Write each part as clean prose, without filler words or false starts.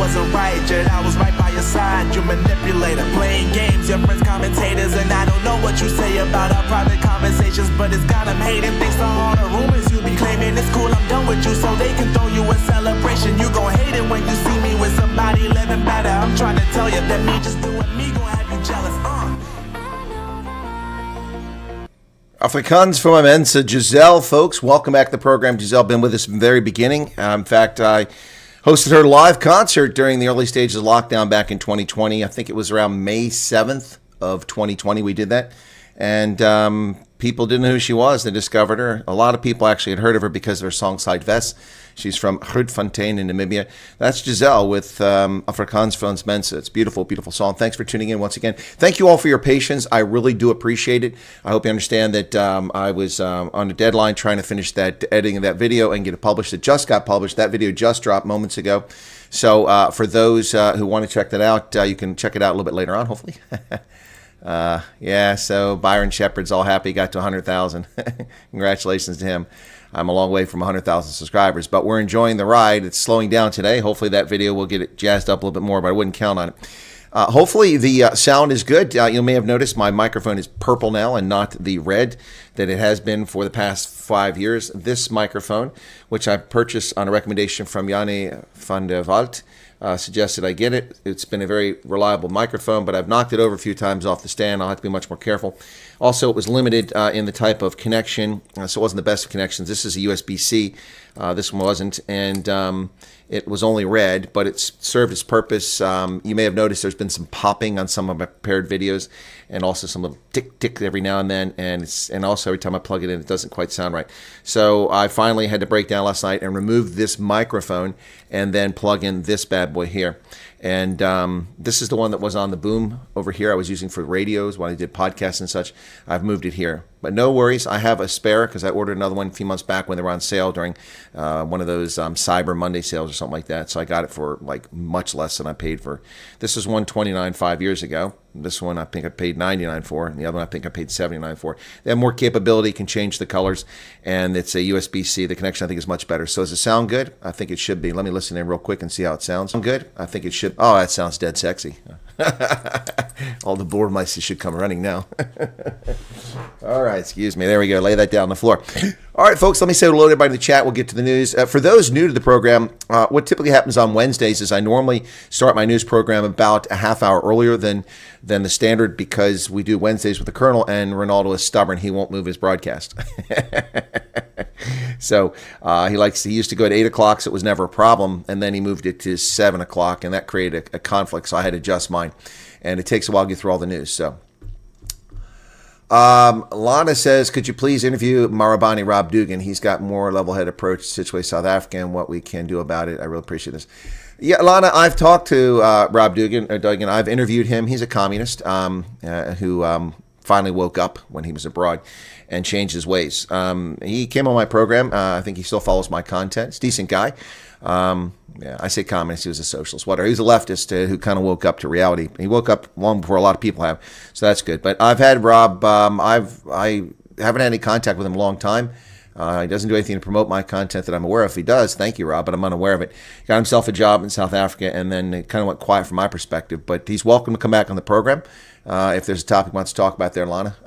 wasn't right, yet I was right by your side. You manipulator, playing games, your friends commentators, and I don't know what you say about our private conversations, but it's got them hating. Thanks to all the rumors you be claiming. It's cool, I'm done with you, so they can throw you a celebration. You gon' hate it when you see me with somebody living better. I'm trying to tell you that me just doing me gon' have you jealous. Afrikaans from Mensa. Giselle, folks, welcome back to the program. Giselle been with us from the very beginning. In fact, I hosted her live concert during the early stages of lockdown back in 2020. I think it was around May 7th of 2020 we did that. And people didn't know who she was. They discovered her. A lot of people actually had heard of her because of her song Side Vest. She's from Grootfontein in Namibia. That's Giselle with Afrikaans van Mensa. It's a beautiful, beautiful song. Thanks for tuning in once again. Thank you all for your patience. I really do appreciate it. I hope you understand that I was on a deadline trying to finish that editing of that video and get it published. It just got published. That video just dropped moments ago. So for those who want to check that out, you can check it out a little bit later on, hopefully. Yeah, so Byron Shepard's all happy, got to 100,000. Congratulations to him. I'm a long way from 100,000 subscribers, but we're enjoying the ride. It's slowing down today. Hopefully that video will get it jazzed up a little bit more, but I wouldn't count on it. Hopefully the sound is good. You may have noticed my microphone is purple now and not the red that it has been for the past 5 years. This microphone, which I purchased on a recommendation from Janne van der Walt, suggested I get it. It's been a very reliable microphone, but I've knocked it over a few times off the stand. I'll have to be much more careful. Also, it was limited in the type of connection, so it wasn't the best of connections. This is a USB-C. This one wasn't, and it was only red, but it served its purpose. You may have noticed there's been some popping on some of my prepared videos, and also some little tick-tick every now and then, and also every time I plug it in, it doesn't quite sound right. So I finally had to break down last night and remove this microphone and then plug in this bad boy here. And this is the one that was on the boom over here I was using for radios when I did podcasts and such. I've moved it here. But no worries, I have a spare because I ordered another one a few months back when they were on sale during one of those Cyber Monday sales or something like that. So I got it for like much less than I paid for. This was $129 5 years ago. This one I think I paid $99 for, and the other one I think I paid $79 for. They have more capability, can change the colors, and it's a USB-C. The connection I think is much better. So does it sound good? I think it should be. Let me listen in real quick and see how it sounds. Sound good? I think it should. Oh, that sounds dead sexy. All the board mice should come running now. All right, excuse me. There we go. Lay that down on the floor. All right, folks, let me say hello to everybody in the chat. We'll get to the news. For those new to the program, what typically happens on Wednesdays is I normally start my news program about a half hour earlier than the standard because we do Wednesdays with the Colonel, and Ronaldo is stubborn. He won't move his broadcast. So he used to go at 8 o'clock, so it was never a problem, and then he moved it to 7 o'clock, and that created a conflict, so I had to adjust mine. And it takes a while to get through all the news, so. Lana says, could you please interview Marabani Rob Dugan? He's got more level-headed approach to situation South Africa and what we can do about it. I really appreciate this. Yeah, Lana, I've talked to Rob Dugan. I've interviewed him. He's a communist who finally woke up when he was abroad and changed his ways. He came on my program. I think he still follows my content. He's a decent guy. Yeah, I say communist. He was a socialist. Whatever. He was a leftist who kind of woke up to reality. He woke up long before a lot of people have, so that's good. But I've had Rob. I haven't had any contact with him in a long time. He doesn't do anything to promote my content that I'm aware of. If he does, thank you, Rob, but I'm unaware of it. He got himself a job in South Africa, and then it kind of went quiet from my perspective. But he's welcome to come back on the program if there's a topic he wants to talk about there, Lana.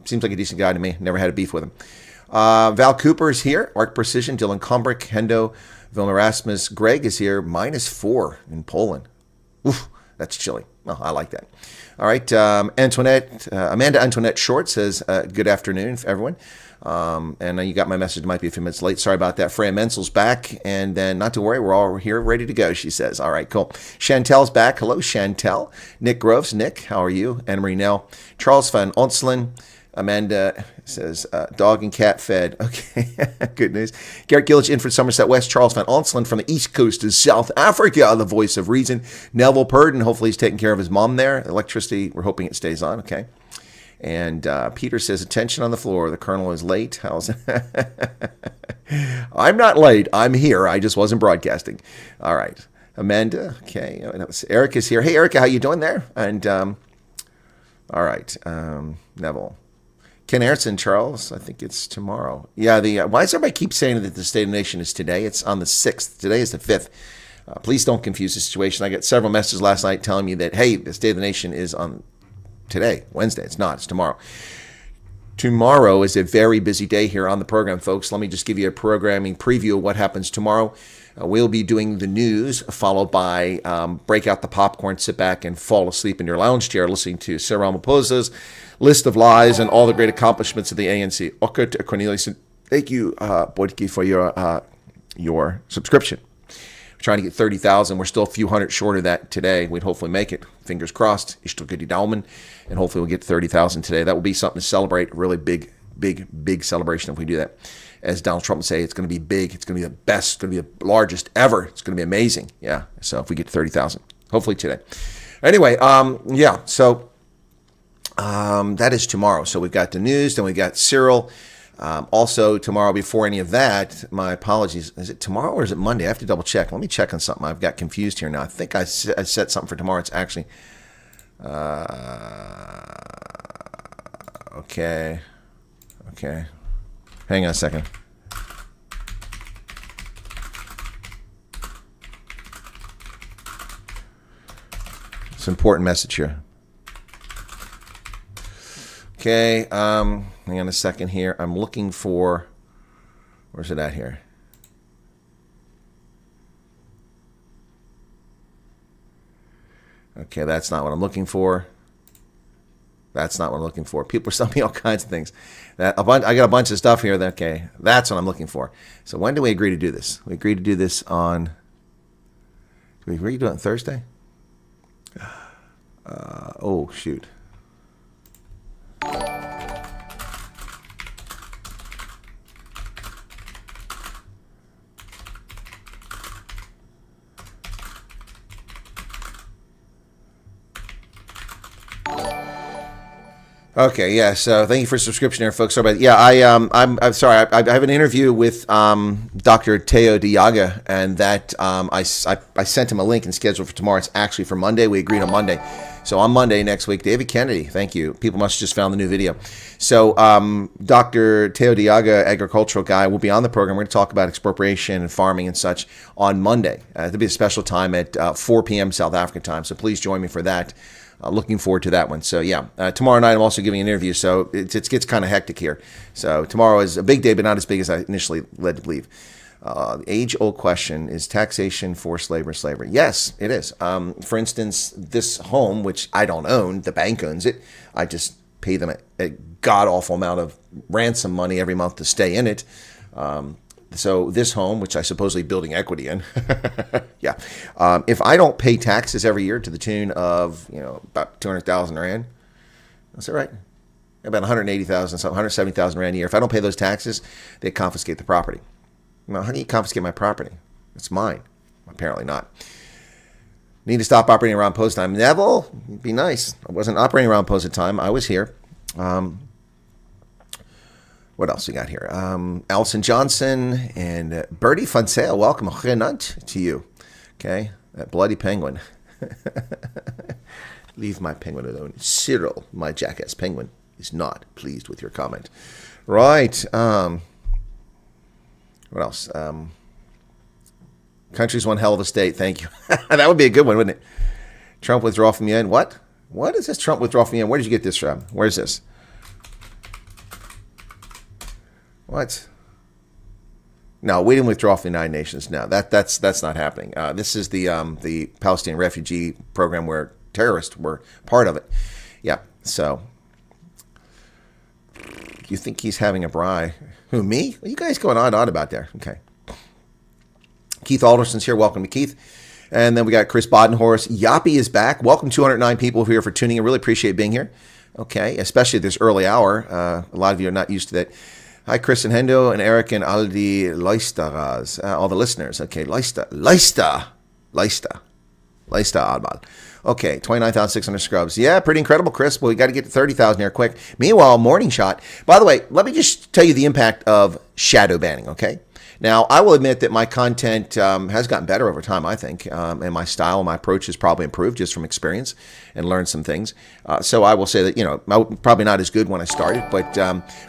Seems like a decent guy to me. Never had a beef with him. Val Cooper is here. Arc Precision, Dylan Kumbrick, Hendo, Vilna Rasmus. Greg is here. -4 in Poland. Oof, that's chilly. Well, I like that. All right. Amanda Antoinette Short says, good afternoon, everyone. And you got my message. It might be a few minutes late. Sorry about that. Freya Mensel's back. And then, not to worry, we're all here ready to go, she says. All right, cool. Chantel's back. Hello, Chantel. Nick Groves. Nick, how are you? Anne-Marie Nell. Charles van Onslin. Amanda says, dog and cat fed. Okay, good news. Garrett Gillich in for Somerset West. Charles van Onslin from the East Coast of South Africa, the voice of reason. Neville Purden, hopefully he's taking care of his mom there. Electricity, we're hoping it stays on, okay. And Peter says, attention on the floor. The Colonel is late. How's it? I'm not late. I'm here. I just wasn't broadcasting. All right. Amanda, okay. Eric is here. Hey, Erica, how you doing there? And, all right. Neville. Ken Ayrton, Charles, I think it's tomorrow. Yeah, why does everybody keep saying that the State of the Nation is today? It's on the 6th. Today is the 5th. Please don't confuse the situation. I got several messages last night telling me that, hey, the State of the Nation is on today, Wednesday. It's not. It's tomorrow. Tomorrow is a very busy day here on the program, folks. Let me just give you a programming preview of what happens tomorrow. We'll be doing the news, followed by break out the popcorn, sit back, and fall asleep in your lounge chair listening to Cyril Ramaphosa's list of lies and all the great accomplishments of the ANC. Okert Cornelius, thank you, Boydke, for your subscription. We're trying to get 30,000. We're still a few hundred short of that today. We'd hopefully make it. Fingers crossed. Ishtogoody Daumen. And hopefully we'll get 30,000 today. That will be something to celebrate. A really big celebration if we do that. As Donald Trump would say, it's going to be big. It's going to be the best. It's going to be the largest ever. It's going to be amazing. Yeah. So if we get 30,000, hopefully today. Anyway, yeah. So that is tomorrow. So we've got the news. Then we got Cyril. Also tomorrow, before any of that, my apologies. Is it tomorrow or is it Monday? I have to double check. Let me check on something. I've got confused here now. I think I set something for tomorrow. It's actually, okay. Hang on a second. It's an important message here. Okay, hang on a second here. I'm looking for, where's it at here? Okay, that's not what I'm looking for. That's not what I'm looking for. People are sending me all kinds of things. I got a bunch of stuff here. Okay, that's what I'm looking for. So when do we agree to do this? We agreed to do this on, do we agree to do it on Thursday? Oh, shoot. Okay, yeah. So thank you for subscription here, folks. Sorry about that. Yeah, I'm sorry. I have an interview with Dr. Teo Diaga, and that I sent him a link and scheduled for tomorrow. It's actually for Monday. We agreed on Monday. So on Monday next week, David Kennedy, thank you. People must have just found the new video. So Dr. Teo Diaga, agricultural guy, will be on the program. We're going to talk about expropriation and farming and such on Monday. There'll be a special time at 4 p.m. South African time. So please join me for that. Looking forward to that one. So yeah, tomorrow night I'm also giving an interview. So it gets kind of hectic here. So tomorrow is a big day, but not as big as I initially led to believe. The age-old question, is taxation forced labor slavery? Yes, it is. For instance, this home, which I don't own, the bank owns it. I just pay them a god-awful amount of ransom money every month to stay in it. So this home, which I supposedly building equity in, yeah. If I don't pay taxes every year to the tune of, about 200,000 rand, that's all right. About 180,000, so 170,000 rand a year. If I don't pay those taxes, they confiscate the property. Well, how do you confiscate my property? It's mine. Apparently not. Need to stop operating around post time. Neville, it'd be nice. I wasn't operating around post time. I was here. What else we got here? Alison Johnson and Bertie Fonsale. Welcome to you. Okay, that bloody penguin. Leave my penguin alone. Cyril, my jackass penguin, is not pleased with your comment. Right. What else? Country's one hell of a state. Thank you. That would be a good one, wouldn't it? Trump withdrawal from the UN. What? What is this Trump withdrawal from the UN? Where did you get this from? Where's this? What? No, we didn't withdraw from the United Nations. No, that's not happening. This is the Palestinian refugee program where terrorists were part of it. Yeah. So you think he's having a braai? Who, me? What are you guys going on about there? Okay. Keith Alderson's here. Welcome to Keith. And then we got Chris Bodenhorst. Yappy is back. Welcome 209 people here for tuning in. Really appreciate being here. Okay, especially this early hour. A lot of you are not used to that. Hi, Chris and Hendo and Eric and Aldi Leisteras. All the listeners. Okay, Leista Admal. Okay, 29,600 scrubs. Yeah, pretty incredible, Chris. Well, we got to get to 30,000 here quick. Meanwhile, Morning Shot. By the way, let me just tell you the impact of shadow banning, okay? Now, I will admit that my content has gotten better over time, I think, and my style and my approach has probably improved just from experience and learned some things. So I will say that, probably not as good when I started, but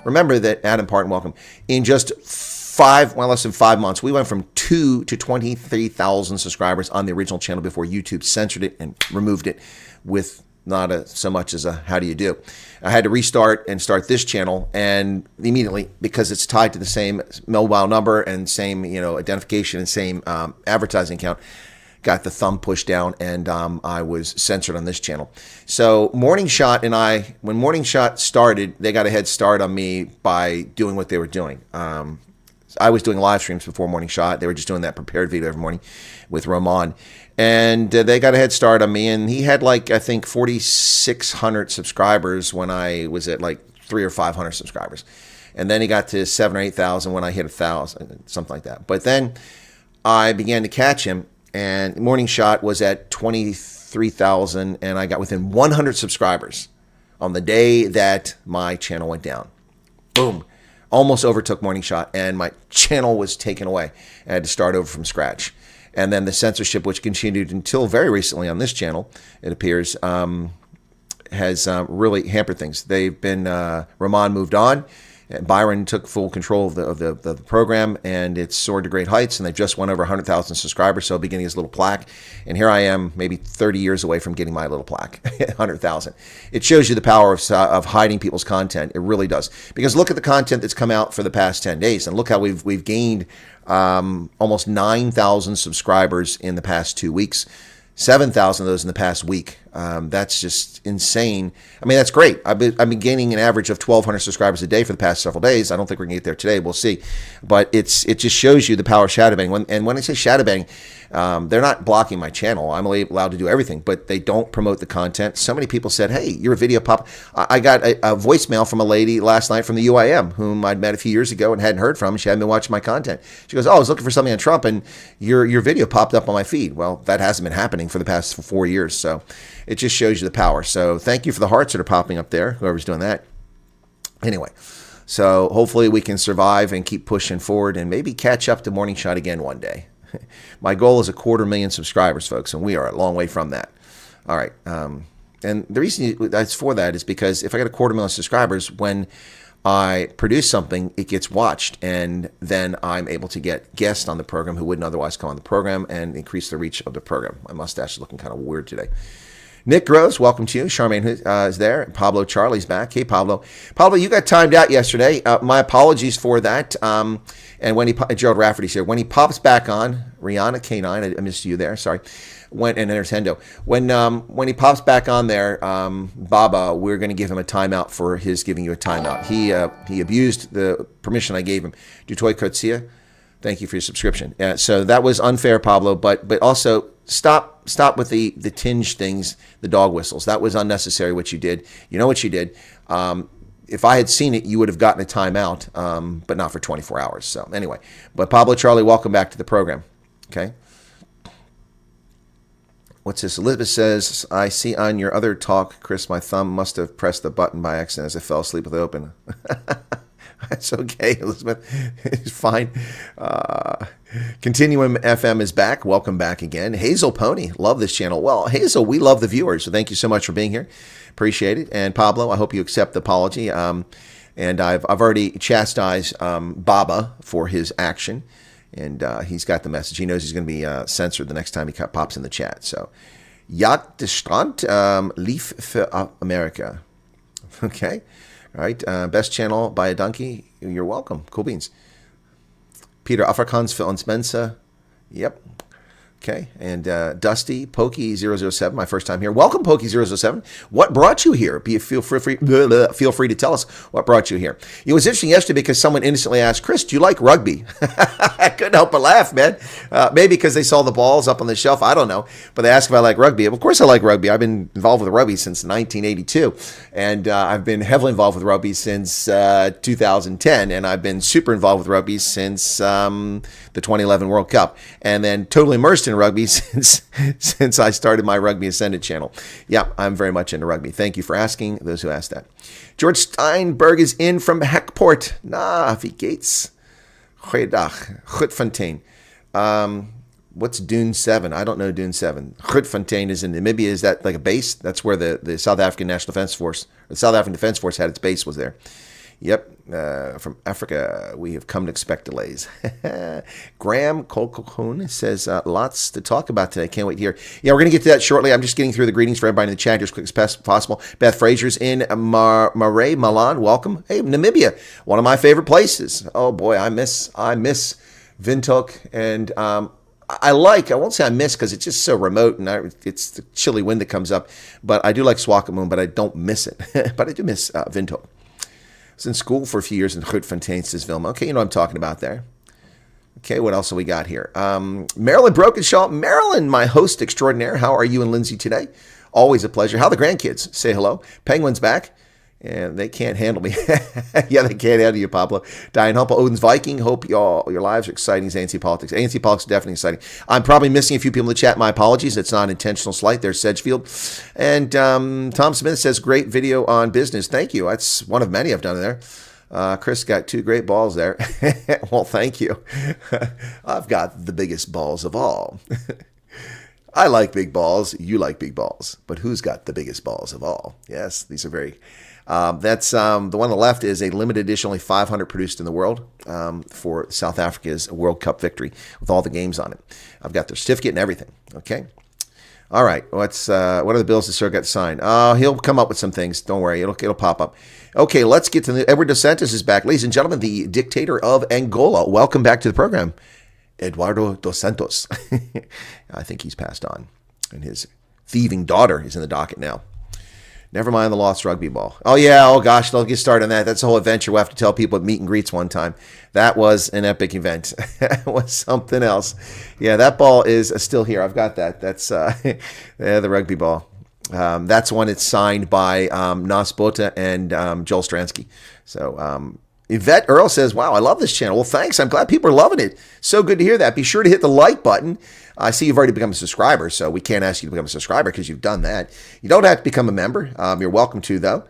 remember that, Adam Parton, welcome. In just less than 5 months, we went from 2 to 23,000 subscribers on the original channel before YouTube censored it and removed it with not so much as a how do you do. I had to restart and start this channel, and immediately, because it's tied to the same mobile number and same identification and same advertising account, got the thumb pushed down, and I was censored on this channel. So Morning Shot and I, when Morning Shot started, they got a head start on me by doing what they were doing. I was doing live streams before Morning Shot. They were just doing that prepared video every morning with Roman. And they got a head start on me, and he had like, I think, 4,600 subscribers when I was at like 300 or 500 subscribers. And then he got to 7,000 or 8,000 when I hit 1,000, something like that. But then I began to catch him, and Morning Shot was at 23,000, and I got within 100 subscribers on the day that my channel went down. Boom. Almost overtook Morning Shot, and my channel was taken away. I had to start over from scratch. And then the censorship, which continued until very recently on this channel, it appears, has really hampered things. They've been, Rahman moved on. Byron took full control of the program, and it's soared to great heights, and they've just went over 100,000 subscribers, so beginning his little plaque. And here I am, maybe 30 years away from getting my little plaque, 100,000. It shows you the power of hiding people's content. It really does. Because look at the content that's come out for the past 10 days, and look how we've gained almost 9,000 subscribers in the past 2 weeks. 7,000 of those in the past week. That's just insane. I mean, that's great. I've been gaining an average of 1,200 subscribers a day for the past several days. I don't think we're going to get there today. We'll see. But it just shows you the power of shadow banning. And when I say shadow banning, they're not blocking my channel. I'm allowed to do everything, but they don't promote the content. So many people said, hey, you're a video pop. I got a voicemail from a lady last night from the UIM whom I'd met a few years ago and hadn't heard from. She hadn't been watching my content. She goes, oh, I was looking for something on Trump, and your video popped up on my feed. Well, that hasn't been happening for the past 4 years. So it just shows you the power. So thank you for the hearts that are popping up there, whoever's doing that. Anyway, so hopefully we can survive and keep pushing forward and maybe catch up to Morning Shot again one day. My goal is 250,000 subscribers, folks, and we are a long way from that. All right. And the reason that's for that is because if I got 250,000 subscribers, when I produce something, it gets watched, and then I'm able to get guests on the program who wouldn't otherwise come on the program and increase the reach of the program. My mustache is looking kind of weird today. Nick Gross, welcome to you. Charmaine is there. Pablo Charlie's back. Hey, Pablo. Pablo, you got timed out yesterday. My apologies for that. And when Gerald Rafferty's here. When he pops back on, Rihanna K9, I missed you there. Sorry. And Nintendo. When he pops back on there, Baba, we're going to give him a timeout for his giving you a timeout. He abused the permission I gave him. Dutoy Kotsia, thank you for your subscription. So that was unfair, Pablo. But also stop with the tinge things, the dog whistles. That was unnecessary. What you did. You know what you did. If I had seen it, you would have gotten a timeout, but not for 24 hours. So anyway, but Pablo Charlie, welcome back to the program. Okay. What's this? Elizabeth says, I see on your other talk, Chris, my thumb must have pressed the button by accident as I fell asleep with it open. That's okay, Elizabeth. It's fine. Continuum FM is back. Welcome back again. Hazel Pony, love this channel. Well, Hazel, we love the viewers, so thank you so much for being here. Appreciate it. And Pablo, I hope you accept the apology. And I've already chastised Baba for his action. And he's got the message. He knows he's going to be censored the next time he pops in the chat. So, Jagd des Strand, Lief für America. Okay. All right. Best channel by a donkey. You're welcome. Cool beans. Peter Afrikaans für uns Mensa. Yep. Okay. And Dusty, Pokey007, my first time here. Welcome, Pokey007. What brought you here? Feel free to tell us what brought you here. It was interesting yesterday because someone innocently asked, Chris, do you like rugby? I couldn't help but laugh, man. Maybe because they saw the balls up on the shelf. I don't know. But they asked if I like rugby. Of course I like rugby. I've been involved with rugby since 1982. And I've been heavily involved with rugby since 2010. And I've been super involved with rugby since the 2011 World Cup. And then totally immersed in rugby since I started my Rugby Ascended channel. Yeah, I'm very much into rugby. Thank you for asking, those who asked that. George Steinberg is in from Heckport. Wie geht's? Goeiedag. Grootfontein. What's Dune 7? I don't know Dune 7. Grootfontein is in Namibia. Is that like a base? That's where the South African National Defense Force, or the South African Defense Force had its base, was there. Yep. from Africa, we have come to expect delays. Graham Colcohone says, lots to talk about today. Can't wait to hear. Yeah, we're going to get to that shortly. I'm just getting through the greetings for everybody in the chat here as quick as possible. Beth Fraser's in Marais, Milan. Welcome. Hey, Namibia, one of my favorite places. Oh, boy, I miss Windhoek. And I won't say I miss because it's just so remote and it's the chilly wind that comes up. But I do like Swakopmund, but I don't miss it. But I do miss Windhoek. I was in school for a few years in Grootfontein, says Vilma. Okay, you know what I'm talking about there. Okay, what else have we got here? Marilyn Brokenshaw. Marilyn, my host extraordinaire. How are you and Lindsay today? Always a pleasure. How are the grandkids? Say hello. Penguin's back. And they can't handle me. Yeah, they can't handle you, Pablo. Diane Humple, Odin's Viking. Hope your lives are exciting as ANC Politics. ANC Politics is definitely exciting. I'm probably missing a few people in the chat. My apologies. It's not an intentional slight. There's Sedgefield. And Tom Smith says, great video on business. Thank you. That's one of many I've done there. Chris got 2 great balls there. Well, thank you. I've got the biggest balls of all. I like big balls. You like big balls. But who's got the biggest balls of all? Yes, these are very... That's the one on the left is a limited edition, only 500 produced in the world for South Africa's World Cup victory with all the games on it. I've got their certificate and everything. Okay. All right. What are the bills that Sir got signed? He'll come up with some things. Don't worry. It'll pop up. Okay. Let's get to Edward Dos Santos is back. Ladies and gentlemen, the dictator of Angola. Welcome back to the program. Eduardo Dos Santos. I think he's passed on. And his thieving daughter is in the docket now. Never mind the lost rugby ball. Oh, yeah. Oh, gosh. They'll get started on that. That's a whole adventure. We'll have to tell people at meet and greets one time. That was an epic event. That was something else. Yeah, that ball is still here. I've got that. That's the rugby ball. That's one it's signed by Nas Bota and Joel Stransky. So Yvette Earl says, wow, I love this channel. Well, thanks. I'm glad people are loving it. So good to hear that. Be sure to hit the like button. I see you've already become a subscriber, so we can't ask you to become a subscriber because you've done that. You don't have to become a member. You're welcome to, though.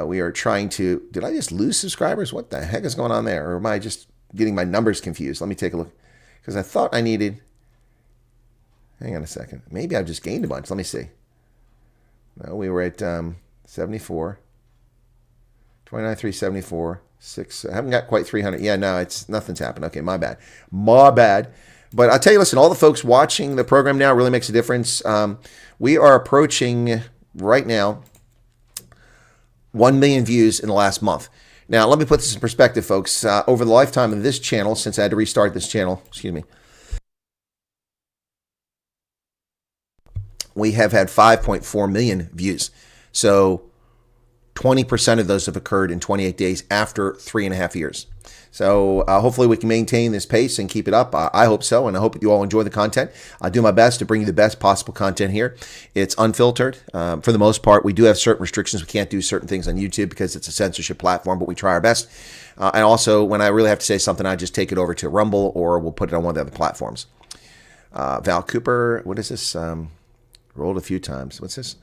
We are trying to... Did I just lose subscribers? What the heck is going on there? Or am I just getting my numbers confused? Let me take a look. Because I thought I needed... Hang on a second. Maybe I've just gained a bunch. Let me see. No, we were at 74. 29,374. 6. I haven't got quite 300. Yeah, no, nothing's happened. Okay, my bad. My bad. But I'll tell you, listen, all the folks watching the program now really makes a difference. We are approaching, right now, 1 million views in the last month. Now, let me put this in perspective, folks. Over the lifetime of this channel, since I had to restart this channel, we have had 5.4 million views. So 20% of those have occurred in 28 days after 3.5 years. So hopefully we can maintain this pace and keep it up. I hope so, and I hope you all enjoy the content. I do my best to bring you the best possible content here. It's unfiltered. For the most part, we do have certain restrictions. We can't do certain things on YouTube because it's a censorship platform, but we try our best. And also, when I really have to say something, I just take it over to Rumble or we'll put it on one of the other platforms. Val Cooper, what is this? Rolled a few times. What's this?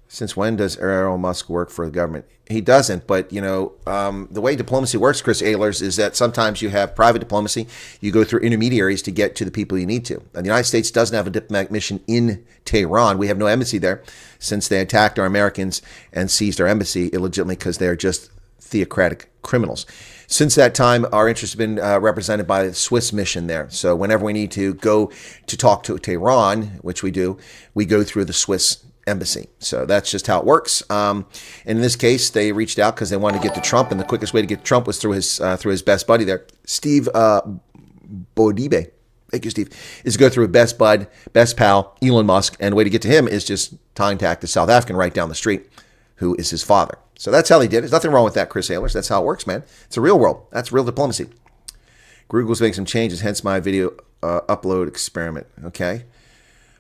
Since when does Elon Musk work for the government? He doesn't, but, the way diplomacy works, Chris Ehlers, is that sometimes you have private diplomacy. You go through intermediaries to get to the people you need to. And the United States doesn't have a diplomatic mission in Tehran. We have no embassy there since they attacked our Americans and seized our embassy illegitimately because they are just theocratic criminals. Since that time, our interests have been represented by the Swiss mission there. So whenever we need to go to talk to Tehran, which we do, we go through the Swiss embassy. So that's just how it works. And in this case, they reached out because they wanted to get to Trump, and the quickest way to get to Trump was through his best buddy there, Steve Bodibe. Thank you, Steve. Is to go through best bud, best pal, Elon Musk, and the way to get to him is just contact the South African right down the street, who is his father. So that's how they did it. There's nothing wrong with that, Chris Ehlers. That's how it works, man. It's a real world. That's real diplomacy. Google's making some changes, hence my video upload experiment. Okay.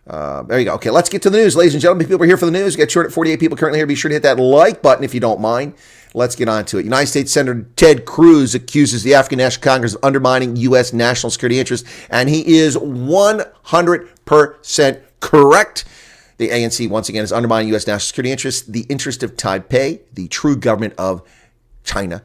There you go. Okay, let's get to the news, ladies and gentlemen. People are here for the news. Get short at 48 people currently here. Be sure to hit that like button if you don't mind. Let's get on to it. United States Senator Ted Cruz accuses the African National Congress of undermining U.S. national security interests, and he is 100% correct. The ANC, once again, is undermining U.S. national security interests, the interest of Taipei, the true government of China.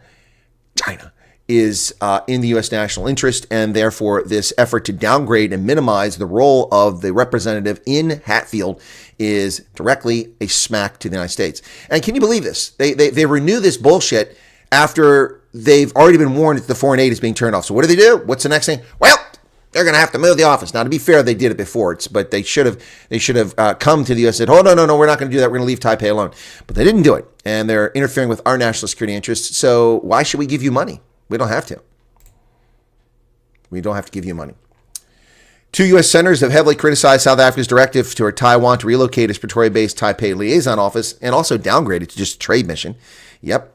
China is in the U.S. national interest, and therefore this effort to downgrade and minimize the role of the representative in Hatfield is directly a smack to the United States. And can you believe this? They renew this bullshit after they've already been warned that the foreign aid is being turned off. So what do? What's the next thing? Well, they're going to have to move the office. Now, to be fair, they did it before, but they should have come to the U.S. and said, oh, no, we're not going to do that. We're going to leave Taipei alone. But they didn't do it, and they're interfering with our national security interests. So why should we give you money? We don't have to. We don't have to give you money. 2 U.S. senators have heavily criticized South Africa's directive to Taiwan to relocate its Pretoria-based Taipei liaison office and also downgrade it to just a trade mission. Yep.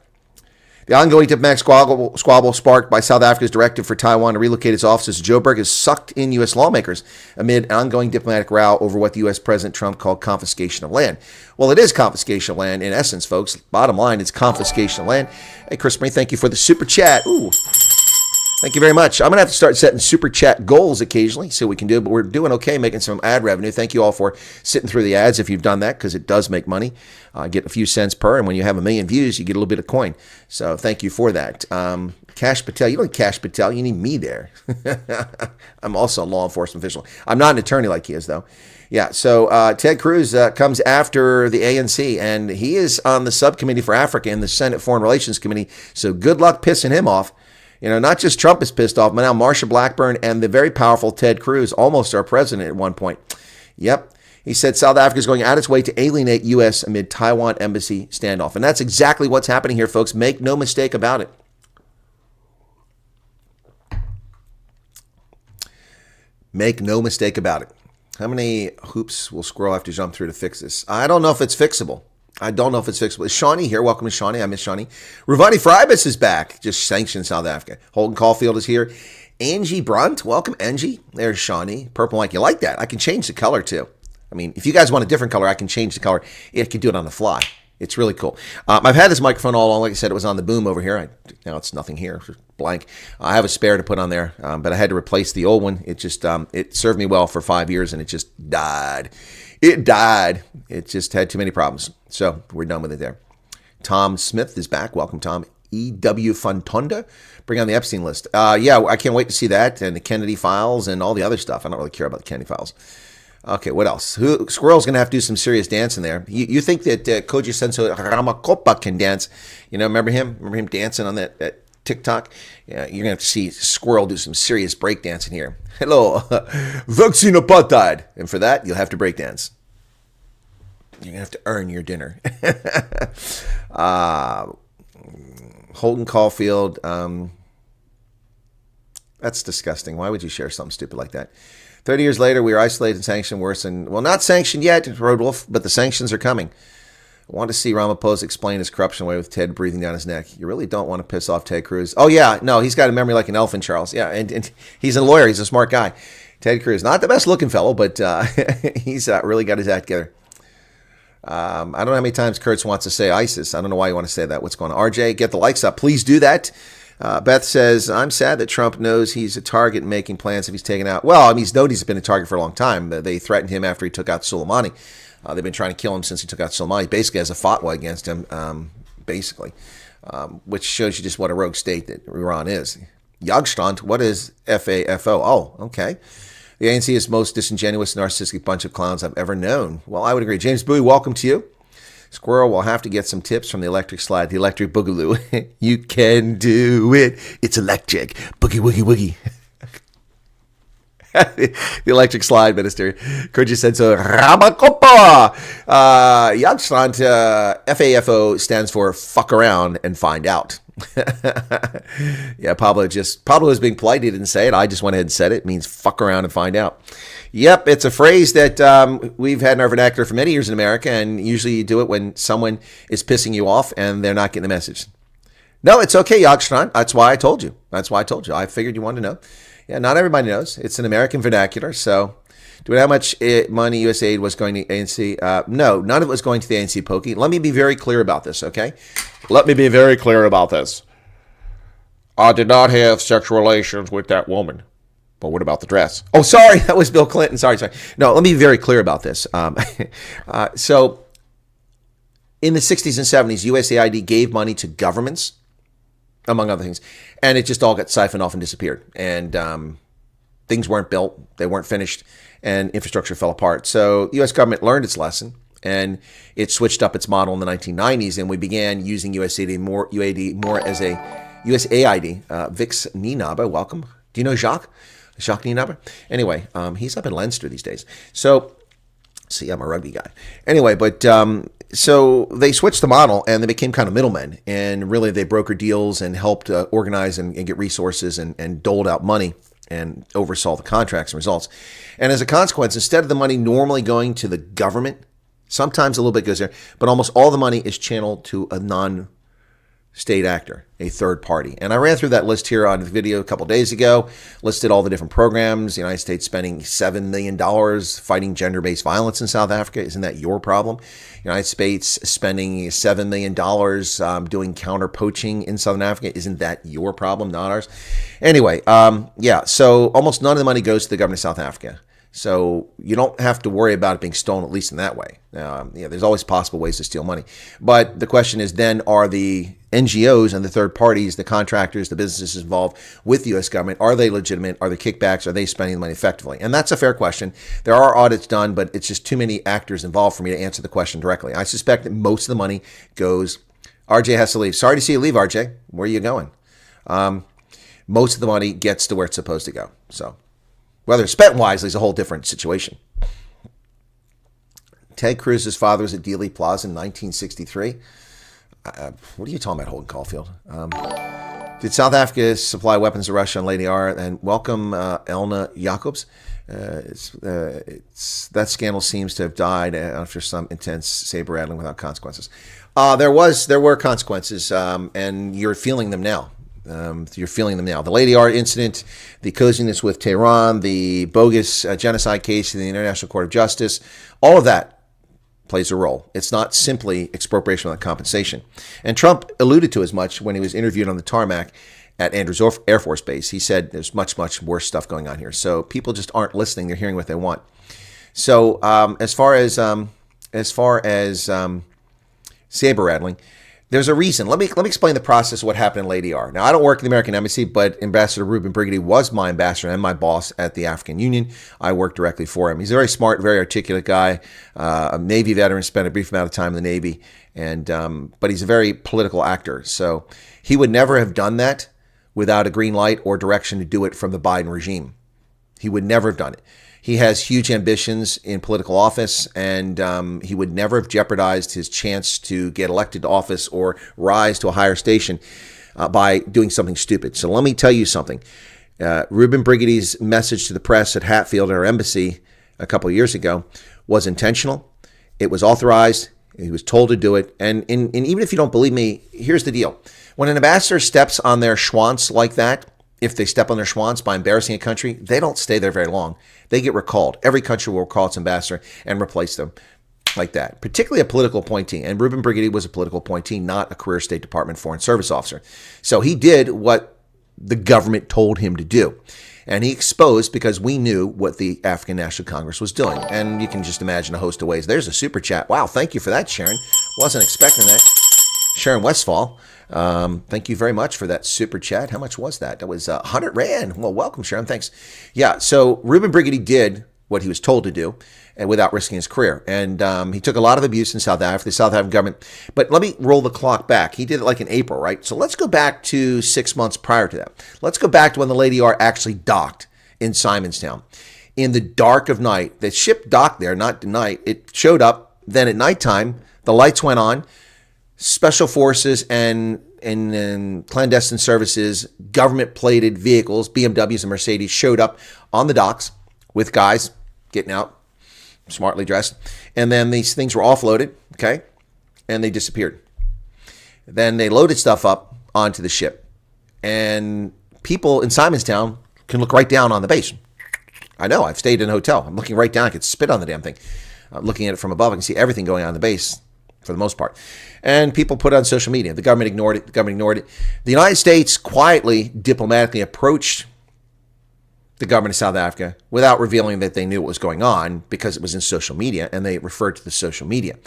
The ongoing diplomatic squabble sparked by South Africa's directive for Taiwan to relocate its offices to Joburg has sucked in U.S. lawmakers amid an ongoing diplomatic row over what the U.S. President Trump called confiscation of land. Well, it is confiscation of land in essence, folks. Bottom line, it's confiscation of land. Hey, Chris Marie, thank you for the super chat. Ooh. Thank you very much. I'm going to have to start setting super chat goals occasionally, see what we can do, but we're doing okay making some ad revenue. Thank you all for sitting through the ads if you've done that, because it does make money. Get a few cents per, and when you have 1 million views, you get a little bit of coin. So thank you for that. Cash Patel, you don't need Cash Patel, you need me there. I'm also a law enforcement official. I'm not an attorney like he is, though. Yeah, so Ted Cruz comes after the ANC, and he is on the subcommittee for Africa in the Senate Foreign Relations Committee, so good luck pissing him off. You know, not just Trump is pissed off, but now Marsha Blackburn and the very powerful Ted Cruz, almost our president at one point. Yep. He said South Africa is going out its way to alienate U.S. amid Taiwan embassy standoff. And that's exactly what's happening here, folks. Make no mistake about it. Make no mistake about it. How many hoops will Squirrel have to jump through to fix this? I don't know if it's fixable. Is Shawnee here? Welcome to Shawnee. I miss Shawnee. Ravani Fribus is back. Just sanctioned South Africa. Holden Caulfield is here. Angie Brunt. Welcome, Angie. There's Shawnee. Purple Mike. You like that? I can change the color, too. I mean, if you guys want a different color, I can change the color. I can do it on the fly. It's really cool. I've had this microphone all along. Like I said, it was on the boom over here. Now it's nothing here. Blank. I have a spare to put on there, but I had to replace the old one. It just it served me well for 5 years, and it just died. It died. It just had too many problems. So we're done with it there. Tom Smith is back. Welcome, Tom. E.W. Fontonda. Bring on the Epstein list. Yeah, I can't wait to see that and the Kennedy files and all the other stuff. I don't really care about the Kennedy files. Okay, what else? Squirrel's going to have to do some serious dancing there. You think that Koji Senso Ramakopa can dance. You know, remember him? Remember him dancing on that TikTok? Yeah, you're going to have to see Squirrel do some serious breakdancing here. Hello, vaccine apartheid. And for that, you'll have to breakdance. You're going to have to earn your dinner. Holden Caulfield. That's disgusting. Why would you share something stupid like that? 30 years later, we are isolated and sanctioned worse. And, well, not sanctioned yet, Roadwolf, but the sanctions are coming. I want to see Ramaphosa explain his corruption away with Ted breathing down his neck. You really don't want to piss off Ted Cruz. Oh, yeah. No, he's got a memory like an elephant, Charles. Yeah, and he's a lawyer. He's a smart guy. Ted Cruz, not the best looking fellow, but he's really got his act together. I don't know how many times Kurtz wants to say ISIS. I don't know why you want to say that. What's going on? RJ, get the likes up. Please do that. Beth says, I'm sad that Trump knows he's a target making plans if he's taken out. Well, I mean, he's known he's been a target for a long time. They threatened him after he took out Soleimani. They've been trying to kill him since he took out Soleimani. Basically, as a fatwa against him, which shows you just what a rogue state that Iran is. Jagstrand, what is FAFO? Oh, okay. The ANC is the most disingenuous, narcissistic bunch of clowns I've ever known. Well, I would agree. James Bowie, welcome to you. Squirrel will have to get some tips from the electric slide, the electric boogaloo. You can do it. It's electric. Boogie, woogie, woogie. The electric slide, Minister. Kurji said so. Ramakopa. Jagstrand, FAFO stands for fuck around and find out. Yeah, Pablo is being polite. He didn't say it. I just went ahead and said it. It means fuck around and find out. Yep, it's a phrase that we've had in our vernacular for many years in America, and usually you do it when someone is pissing you off and they're not getting the message. No, it's okay, Jagstrand. That's why I told you. I figured you wanted to know. Yeah, not everybody knows. It's an American vernacular, so do we know how much money USAID was going to ANC? No, none of it was going to the ANC, Pokey. Let me be very clear about this, okay? Let me be very clear about this. I did not have sexual relations with that woman. But what about the dress? Oh, sorry, that was Bill Clinton. Sorry. No, let me be very clear about this. So in the 60s and 70s, USAID gave money to governments, among other things, and it just all got siphoned off and disappeared. And things weren't built, they weren't finished, and infrastructure fell apart. So the U.S. government learned its lesson, And it switched up its model in the 1990s, and we began using USAID more as a USAID. Vix Nienaber, welcome. Do you know Jacques? Jacques Nienaber? Anyway, he's up in Leinster these days. So, see, I'm a rugby guy. Anyway, but so they switched the model, and they became kind of middlemen. And really, they brokered deals and helped organize and get resources and doled out money and oversaw the contracts and results. And as a consequence, instead of the money normally going to the government, sometimes a little bit goes there, but almost all the money is channeled to a non-state actor, a third party. And I ran through that list here on the video a couple days ago, listed all the different programs. The United States spending $7 million fighting gender-based violence in South Africa. Isn't that your problem? United States spending $7 million doing counter-poaching in Southern Africa. Isn't that your problem, not ours? Anyway, yeah, so almost none of the money goes to the government of South Africa. So you don't have to worry about it being stolen, at least in that way. There's always possible ways to steal money. But the question is then, are the NGOs and the third parties, the contractors, the businesses involved with the U.S. government, are they legitimate? Are there kickbacks? Are they spending the money effectively? And that's a fair question. There are audits done, but it's just too many actors involved for me to answer the question directly. I suspect that most of the money goes... RJ has to leave. Sorry to see you leave, RJ. Where are you going? Most of the money gets to where it's supposed to go. So... whether it's spent wisely is a whole different situation. Ted Cruz's father was at Dealey Plaza in 1963. What are you talking about, Holden Caulfield? Did South Africa supply weapons to Russia and Lady R? And welcome, Elna Jacobs. That scandal seems to have died after some intense saber rattling without consequences. There were consequences, and you're feeling them now. The Lady R incident, the coziness with Tehran, the bogus genocide case in the International Court of Justice, all of that plays a role. It's not simply expropriation without compensation. And Trump alluded to as much when he was interviewed on the tarmac at Andrews Air Force Base. He said there's much, much worse stuff going on here. So people just aren't listening. They're hearing what they want. So as far as saber rattling, there's a reason. Let me explain the process of what happened in Lady R. Now, I don't work in the American Embassy, but Ambassador Ruben Brigady was my ambassador and my boss at the African Union. I worked directly for him. He's a very smart, very articulate guy, a Navy veteran, spent a brief amount of time in the Navy, and but he's a very political actor. So he would never have done that without a green light or direction to do it from the Biden regime. He would never have done it. He has huge ambitions in political office, and he would never have jeopardized his chance to get elected to office or rise to a higher station by doing something stupid. So let me tell you something. Ruben Brigady's message to the press at Hatfield at our embassy a couple of years ago was intentional. It was authorized. He was told to do it. And even if you don't believe me, here's the deal. When an ambassador steps on their schwanz like that, if they step on their schwanz by embarrassing a country, they don't stay there very long. They get recalled. Every country will recall its ambassador and replace them like that, particularly a political appointee. And Ruben Brigady was a political appointee, not a career State Department Foreign Service officer. So he did what the government told him to do. And he exposed because we knew what the African National Congress was doing. And you can just imagine a host of ways. There's a super chat. Wow, thank you for that, Sharon. Wasn't expecting that. Sharon Westfall. Thank you very much for that super chat. How much was that? That was 100 Rand. Well, welcome, Sharon. Thanks. Yeah, so Ruben Brigady did what he was told to do and without risking his career. And he took a lot of abuse in South Africa, the South African government. But let me roll the clock back. He did it like in April, right? So let's go back to 6 months prior to that. Let's go back to when the Lady R actually docked in Simonstown. In the dark of night, the ship docked there, not at night. It showed up. Then at nighttime, the lights went on. Special forces and clandestine services, government-plated vehicles, BMWs and Mercedes, showed up on the docks with guys getting out, smartly dressed. And then these things were offloaded, okay, and they disappeared. Then they loaded stuff up onto the ship. And people in Simonstown can look right down on the base. I know, I've stayed in a hotel. I'm looking right down. I could spit on the damn thing. Looking at it from above, I can see everything going on in the base, for the most part. And people put it on social media. The government ignored it. The United States quietly, diplomatically approached the government of South Africa without revealing that they knew what was going on because it was in social media, and they referred to the social media.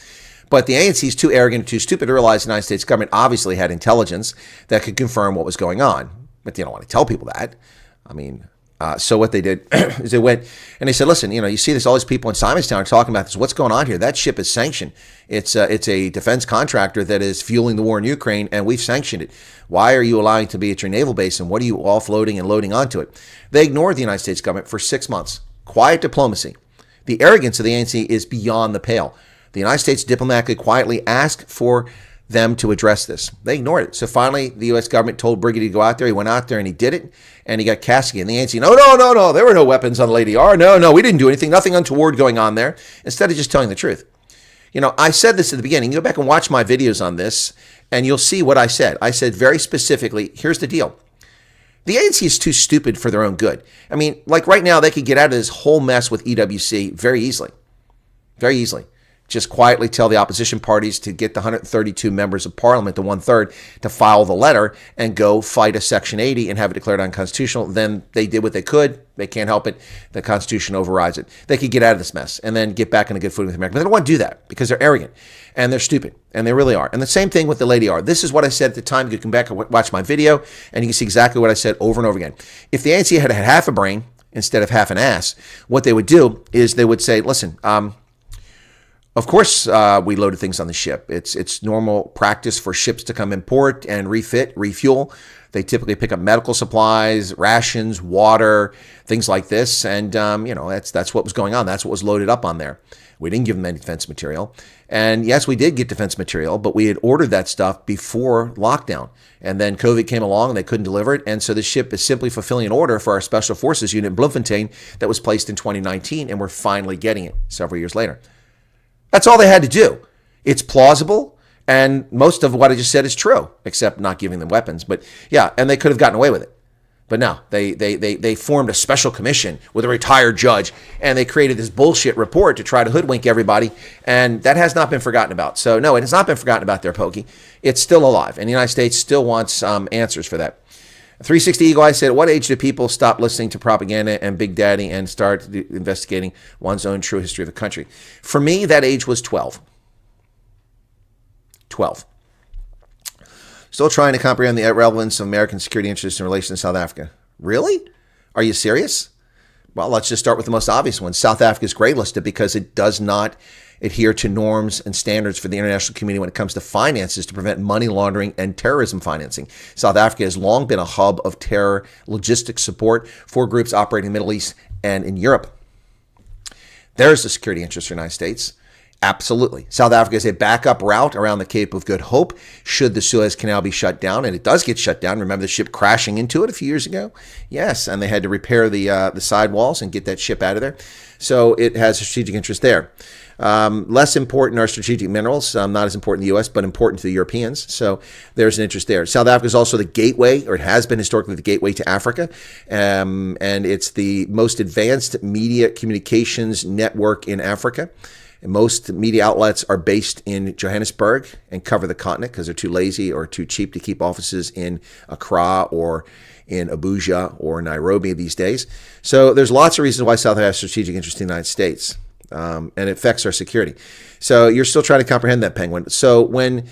But the ANC is too arrogant, too stupid to realize the United States government obviously had intelligence that could confirm what was going on. But they don't want to tell people that. I mean, So what they did is they went and they said, listen, you see this, all these people in Simonstown are talking about this. What's going on here? That ship is sanctioned. It's a defense contractor that is fueling the war in Ukraine, and we've sanctioned it. Why are you allowing it to be at your naval base, and what are you offloading and loading onto it? They ignored the United States government for 6 months. Quiet diplomacy. The arrogance of the ANC is beyond the pale. The United States diplomatically quietly asked for them to address this. They ignored it. So finally, the U.S. government told Brigady to go out there. He went out there and he did it, and he got castigated. And the ANC, no, there were no weapons on the Lady R. No, we didn't do anything. Nothing untoward going on there. Instead of just telling the truth. I said this at the beginning. You go back and watch my videos on this, and you'll see what I said. I said very specifically, here's the deal. The ANC is too stupid for their own good. I mean, like right now, they could get out of this whole mess with EWC very easily. Very easily. Just quietly tell the opposition parties to get the 132 members of parliament, the 1/3, to file the letter and go fight a Section 80 and have it declared unconstitutional. Then they did what they could. They can't help it. The Constitution overrides it. They could get out of this mess and then get back on a good footing with America. But they don't want to do that because they're arrogant and they're stupid, and they really are. And the same thing with the Lady R. This is what I said at the time. You can come back and watch my video, and you can see exactly what I said over and over again. If the ANC had half a brain instead of half an ass, what they would do is they would say, listen, of course, we loaded things on the ship. It's normal practice for ships to come in port and refit, refuel. They typically pick up medical supplies, rations, water, things like this. And, that's what was going on. That's what was loaded up on there. We didn't give them any defense material. And yes, we did get defense material, but we had ordered that stuff before lockdown. And then COVID came along and they couldn't deliver it. And so the ship is simply fulfilling an order for our Special Forces unit in Bloemfontein that was placed in 2019. And we're finally getting it several years later. That's all they had to do. It's plausible, and most of what I just said is true, except not giving them weapons. But yeah, and they could have gotten away with it. But no, they formed a special commission with a retired judge, and they created this bullshit report to try to hoodwink everybody, and that has not been forgotten about. So no, it has not been forgotten about there, Pokey. It's still alive, and the United States still wants answers for that. 360 Eagle Eye said, at what age do people stop listening to propaganda and Big Daddy and start investigating one's own true history of the country? For me, that age was 12. 12. Still trying to comprehend the relevance of American security interests in relation to South Africa. Really? Are you serious? Well, let's just start with the most obvious one. South Africa is gray listed because it does not adhere to norms and standards for the international community when it comes to finances to prevent money laundering and terrorism financing. South Africa has long been a hub of terror logistics support for groups operating in the Middle East and in Europe. There's a security interest for the United States. Absolutely. South Africa is a backup route around the Cape of Good Hope should the Suez Canal be shut down, and it does get shut down. Remember the ship crashing into it a few years ago? Yes, and they had to repair the sidewalls and get that ship out of there. So it has a strategic interest there. Less important are strategic minerals, not as important in the U.S., but important to the Europeans. So there's an interest there. South Africa is also the gateway, or it has been historically the gateway to Africa. And it's the most advanced media communications network in Africa. And most media outlets are based in Johannesburg and cover the continent because they're too lazy or too cheap to keep offices in Accra or in Abuja or Nairobi these days. So there's lots of reasons why South Africa has strategic interest in the United States. And it affects our security. So you're still trying to comprehend that, Penguin. So when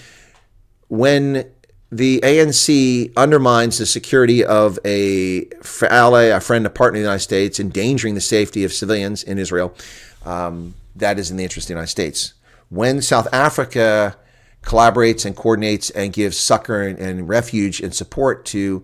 the ANC undermines the security of a ally, a friend, a partner of the United States, endangering the safety of civilians in Israel, that is in the interest of the United States. When South Africa collaborates and coordinates and gives succor and refuge and support to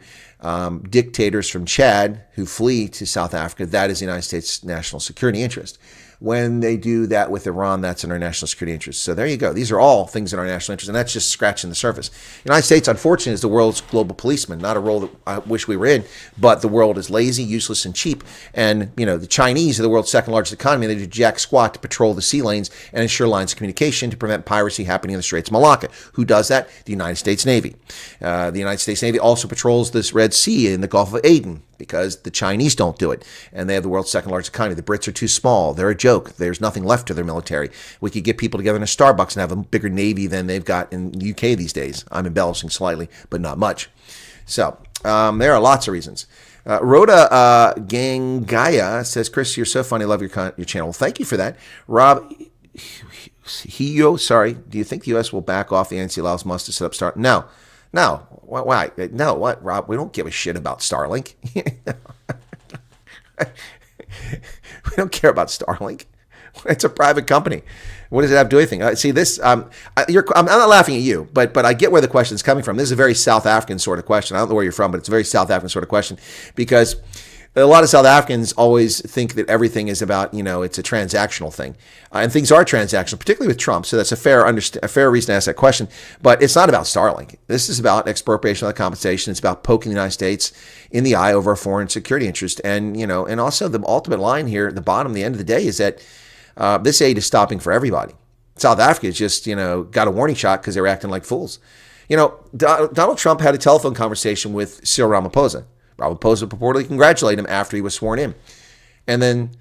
dictators from Chad who flee to South Africa, that is the United States' national security interest. When they do that with Iran, that's in our national security interest. So there you go. These are all things in our national interest, and that's just scratching the surface. The United States, unfortunately, is the world's global policeman, not a role that I wish we were in, but the world is lazy, useless, and cheap. And, the Chinese are the world's second largest economy. They do jack squat to patrol the sea lanes and ensure lines of communication to prevent piracy happening in the Straits of Malacca. Who does that? The United States Navy. The United States Navy also patrols this Red Sea in the Gulf of Aden, because the Chinese don't do it. And they have the world's second largest economy. The Brits are too small. They're a joke. There's nothing left to their military. We could get people together in a Starbucks and have a bigger Navy than they've got in the UK these days. I'm embellishing slightly, but not much. So there are lots of reasons. Rhoda Gangaya says, Chris, you're so funny. I love your channel. Well, thank you for that. Rob sorry. Do you think the U.S. will back off the ANC allows Musk to set up Starlink? No. Why? No, what, Rob? We don't give a shit about Starlink. We don't care about Starlink. It's a private company. What does it have to do with anything? See, this, I'm not laughing at you, but I get where the question is coming from. This is a very South African sort of question. I don't know where you're from, but it's a very South African sort of question, because a lot of South Africans always think that everything is about, it's a transactional thing. And things are transactional, particularly with Trump. So that's a fair reason to ask that question. But it's not about Starlink. This is about expropriation of the compensation. It's about poking the United States in the eye over a foreign security interest. And, and also the ultimate line here at the bottom, the end of the day, is that this aid is stopping for everybody. South Africa has just, got a warning shot because they were acting like fools. Donald Trump had a telephone conversation with Cyril Ramaphosa. Ramaphosa purportedly congratulated him after he was sworn in. And then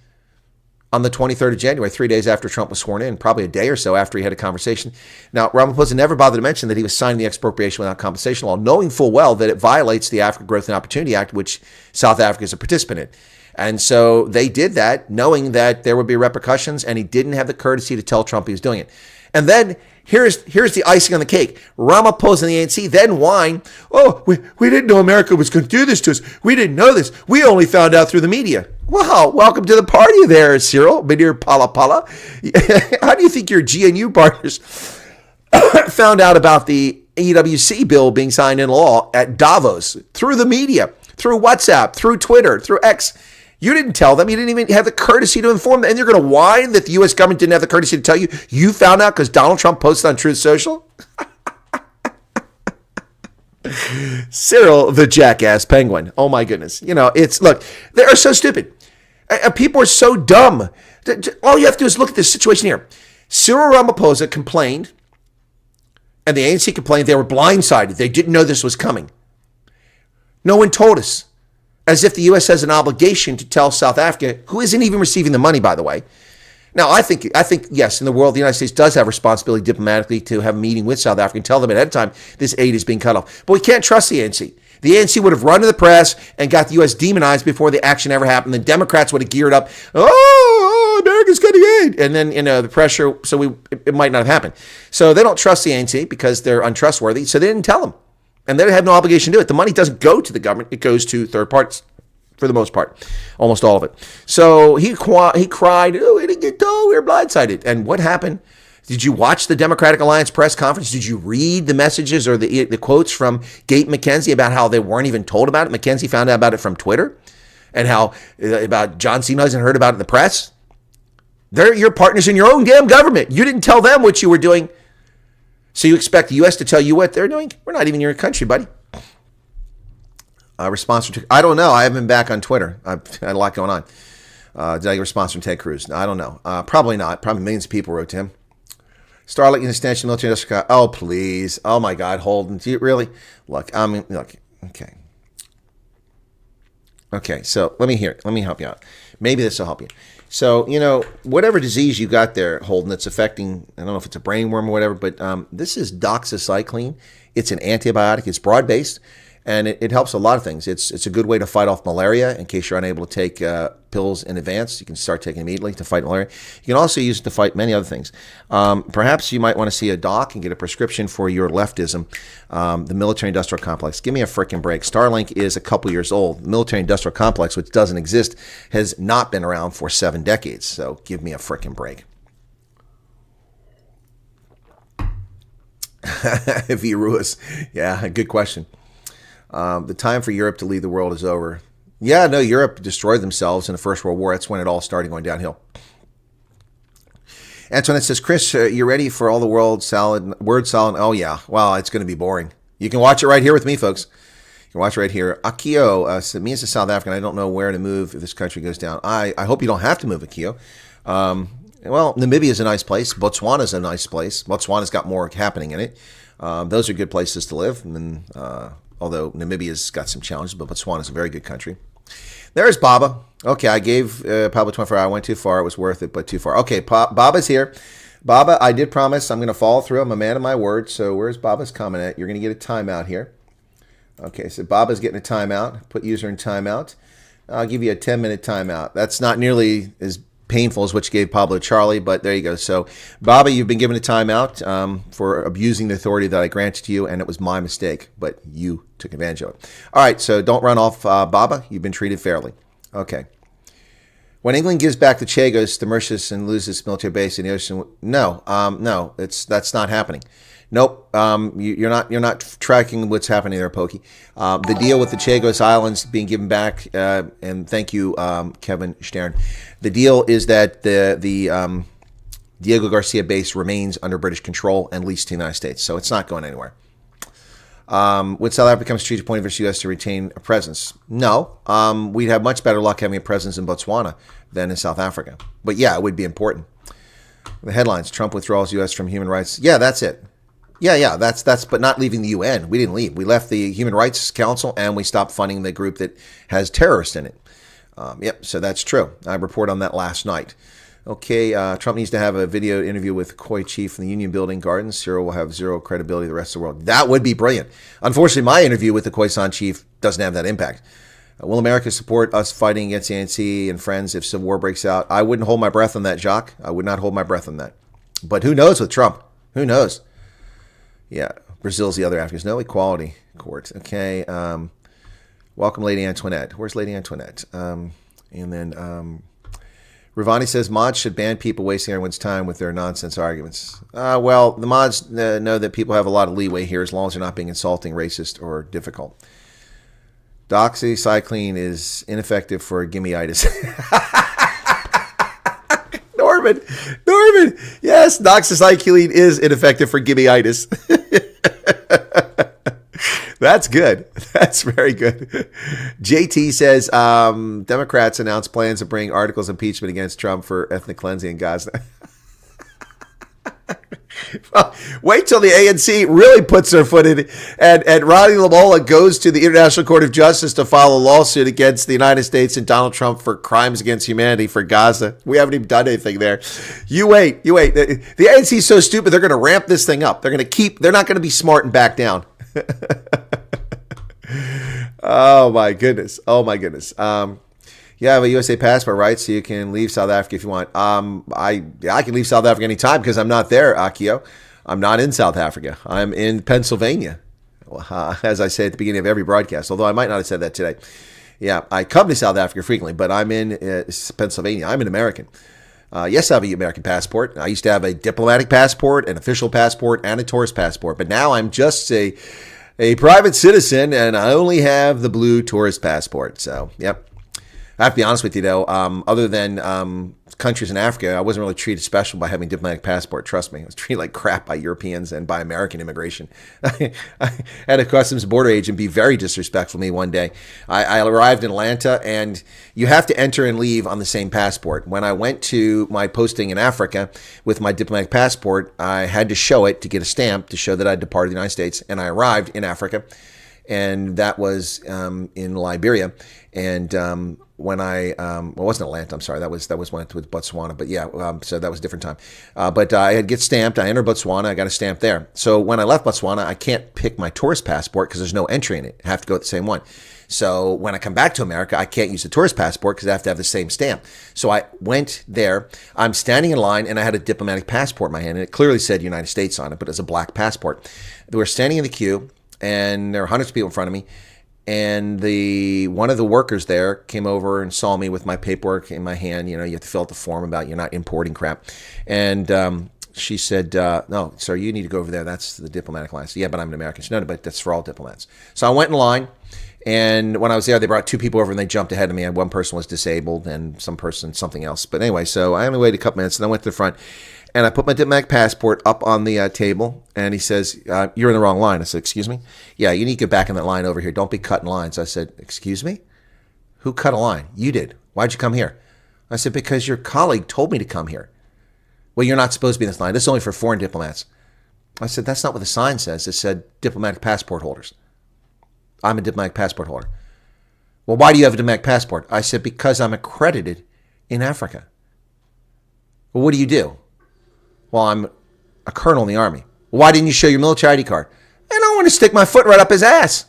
on the 23rd of January, 3 days after Trump was sworn in, probably a day or so after he had a conversation. Now, Ramaphosa never bothered to mention that he was signing the expropriation without compensation law, knowing full well that it violates the Africa Growth and Opportunity Act, which South Africa is a participant in. And so they did that knowing that there would be repercussions, and he didn't have the courtesy to tell Trump he was doing it. And then here's the icing on the cake. Ramaphosa and the ANC then whine, oh, we didn't know America was going to do this to us. We didn't know this. We only found out through the media. Wow, welcome to the party there, Cyril, Midir Pala Pala. How do you think your GNU partners found out about the EWC bill being signed into law at Davos? Through the media, through WhatsApp, through Twitter, through X. You didn't tell them. You didn't even have the courtesy to inform them. And you're going to whine that the U.S. government didn't have the courtesy to tell you. You found out because Donald Trump posted on Truth Social? Cyril, the jackass penguin. Oh, my goodness. Look, they are so stupid. People are so dumb. All you have to do is look at this situation here. Cyril Ramaphosa complained, and the ANC complained they were blindsided. They didn't know this was coming. No one told us. As if the U.S. has an obligation to tell South Africa, who isn't even receiving the money, by the way. Now, I think yes, in the world, the United States does have responsibility diplomatically to have a meeting with South Africa and tell them ahead of time this aid is being cut off. But we can't trust the ANC. The ANC would have run to the press and got the U.S. demonized before the action ever happened. The Democrats would have geared up. Oh, America's cutting aid. And then, the pressure, it might not have happened. So they don't trust the ANC because they're untrustworthy. So they didn't tell them. And they have no obligation to do it. The money doesn't go to the government. It goes to third parties for the most part, almost all of it. So he cried, oh, we didn't get told, we were blindsided. And what happened? Did you watch the Democratic Alliance press conference? Did you read the messages or the quotes from Gate McKenzie about how they weren't even told about it? McKenzie found out about it from Twitter, and how about John Cena hasn't heard about it in the press. They're your partners in your own damn government. You didn't tell them what you were doing. So you expect the U.S. to tell you what they're doing? We're not even your country, buddy. Response from I don't know. I haven't been back on Twitter. I've had a lot going on. Did I get a response from Ted Cruz? No, I don't know. Probably not. Probably millions of people wrote to him. Starlink an extension military industrial. Oh, please. Oh, my God. Holden. Do you really? Look. Okay. Okay. So let me help you out. Maybe this will help you. So, whatever disease you got there, Holden, that's affecting, I don't know if it's a brain worm or whatever, but this is doxycycline. It's an antibiotic. It's broad-based, and it helps a lot of things. It's a good way to fight off malaria in case you're unable to take pills in advance. You can start taking immediately to fight malaria. You can also use it to fight many other things. Perhaps you might want to see a doc and get a prescription for your leftism, the military-industrial complex. Give me a frickin' break. Starlink is a couple years old. The military-industrial complex, which doesn't exist, has not been around for 7 decades. So give me a frickin' break. Virus. Yeah, good question. The time for Europe to lead the world is over. Yeah, no, Europe destroyed themselves in the First World War. That's when it all started going downhill. Antoinette says, Chris, you ready for all the word salad? Oh, yeah. Well, it's going to be boring. You can watch it right here with me, folks. You can watch it right here. Akio, me as a South African, I don't know where to move if this country goes down. I hope you don't have to move, Akio. Well, Namibia is a nice place. Botswana is a nice place. Botswana's got more happening in it. Those are good places to live. And although Namibia's got some challenges, but Botswana's a very good country. There's Baba. Okay, I gave Pablo 24 hours. I went too far. It was worth it, but too far. Okay, Baba's here. Baba, I did promise I'm going to follow through. I'm a man of my word. So where's Baba's comment at? You're going to get a timeout here. Okay, so Baba's getting a timeout. Put user in timeout. I'll give you a 10-minute timeout. That's not nearly as painful as what you gave Pablo Charlie, but there you go. So, Baba, you've been given a timeout for abusing the authority that I granted to you, and it was my mistake, but you took advantage of it. All right, so don't run off, Baba. You've been treated fairly. Okay. When England gives back the Chagos to Mauritius and loses military base in the ocean, no, that's not happening. Nope, you're not tracking what's happening there, Pokey. The deal with the Chagos Islands being given back, and thank you, Kevin Stern. The deal is that the Diego Garcia base remains under British control and leased to the United States, so it's not going anywhere. Would South Africa become a strategic point versus U.S. to retain a presence? No. We'd have much better luck having a presence in Botswana than in South Africa. But yeah, it would be important. The headlines: Trump withdraws U.S. from human rights. Yeah, that's it. Yeah, that's but not leaving the UN. We didn't leave. We left the Human Rights Council and we stopped funding the group that has terrorists in it. Yep, so that's true. I reported on that last night. Okay, Trump needs to have a video interview with Khoi chief in the Union Building Gardens. Cyril will have zero credibility to the rest of the world. That would be brilliant. Unfortunately, my interview with the Khoisan chief doesn't have that impact. Will America support us fighting against the ANC and friends if civil war breaks out? I wouldn't hold my breath on that, Jacques. I would not hold my breath on that. But who knows with Trump? Who knows? Yeah, Brazil's the other Africans. No equality court. Okay, welcome, Lady Antoinette. Where's Lady Antoinette? And then... Ravani says mods should ban people wasting everyone's time with their nonsense arguments. Well, the mods know that people have a lot of leeway here as long as they're not being insulting, racist, or difficult. Doxycycline is ineffective for gimmeitis. Norman, yes, doxycycline is ineffective for gimmeitis. That's good. That's very good. JT says Democrats announced plans to bring articles of impeachment against Trump for ethnic cleansing in Gaza. Well, wait till the ANC really puts their foot in it and Ronnie Lamola goes to the International Court of Justice to file a lawsuit against the United States and Donald Trump for crimes against humanity for Gaza. We haven't even done anything there. You wait. The ANC is so stupid, they're going to ramp this thing up. They're not going to be smart and back down. Oh my goodness. You have a USA passport, right? So you can leave South Africa if you want. I can leave South Africa anytime because I'm not there, Akio. I'm not in South Africa. I'm in Pennsylvania, as I say at the beginning of every broadcast, although I might not have said that today. Yeah, I come to South Africa frequently, but I'm in Pennsylvania. I'm an American. Yes, I have an American passport. I used to have a diplomatic passport, an official passport, and a tourist passport. But now I'm just a private citizen, and I only have the blue tourist passport. So, yep. I have to be honest with you, though. Other than countries in Africa, I wasn't really treated special by having a diplomatic passport. Trust me. I was treated like crap by Europeans and by American immigration. I had a customs border agent be very disrespectful to me one day. I arrived in Atlanta, and you have to enter and leave on the same passport. When I went to my posting in Africa with my diplomatic passport, I had to show it to get a stamp to show that I departed the United States, and I arrived in Africa, and that was in Liberia. And when I, well, it wasn't Atlanta, I'm sorry, that was when I went with Botswana, but yeah, so that was a different time. But I had to get stamped. I entered Botswana, I got a stamp there. So when I left Botswana, I can't pick my tourist passport because there's no entry in it. I have to go with the same one. So when I come back to America, I can't use the tourist passport because I have to have the same stamp. So I went there, I'm standing in line, and I had a diplomatic passport in my hand, and it clearly said United States on it, but it was a black passport. We were standing in the queue, and there were hundreds of people in front of me. And one of the workers there came over and saw me with my paperwork in my hand. You know, you have to fill out the form about you're not importing crap. And she said, no, sir, you need to go over there. That's the diplomatic line. I said, yeah, but I'm an American. She said, no, but that's for all diplomats. So I went in line. And when I was there, they brought two people over and they jumped ahead of me. And one person was disabled and some person something else. But anyway, so I only waited a couple minutes and I went to the front. And I put my diplomatic passport up on the table, and he says, you're in the wrong line. I said, excuse me? Yeah, you need to get back in that line over here. Don't be cutting lines. I said, excuse me? Who cut a line? You did. Why'd you come here? I said, because your colleague told me to come here. Well, you're not supposed to be in this line. This is only for foreign diplomats. I said, that's not what the sign says. It said diplomatic passport holders. I'm a diplomatic passport holder. Well, why do you have a diplomatic passport? I said, because I'm accredited in Africa. Well, what do you do? Well, I'm a colonel in the army. Well, why didn't you show your military ID card? I don't want to stick my foot right up his ass.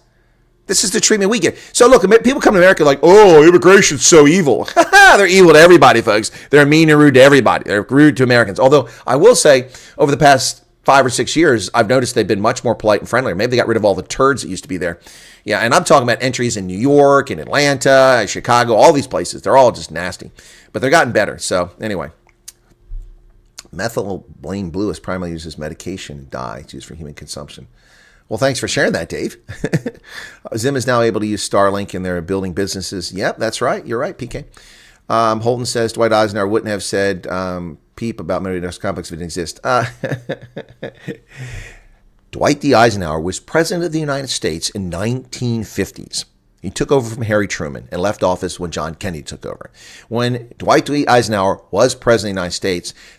This is the treatment we get. So look, people come to America like, oh, immigration's so evil. They're evil to everybody, folks. They're mean and rude to everybody. They're rude to Americans. Although I will say, over the past 5 or 6 years, I've noticed they've been much more polite and friendlier. Maybe they got rid of all the turds that used to be there. Yeah, and I'm talking about entries in New York and Atlanta, Chicago, all these places. They're all just nasty. But they're gotten better. So anyway. Methylblane blue is primarily used as medication dye. It's used for human consumption. Well, thanks for sharing that, Dave. Zim is now able to use Starlink in their building businesses. Yep, that's right. You're right, PK. Holton says Dwight Eisenhower wouldn't have said peep about military industrial complex if it didn't exist. Dwight D. Eisenhower was president of the United States in 1950s. He took over from Harry Truman and left office when John Kennedy took over. When Dwight D. Eisenhower was president of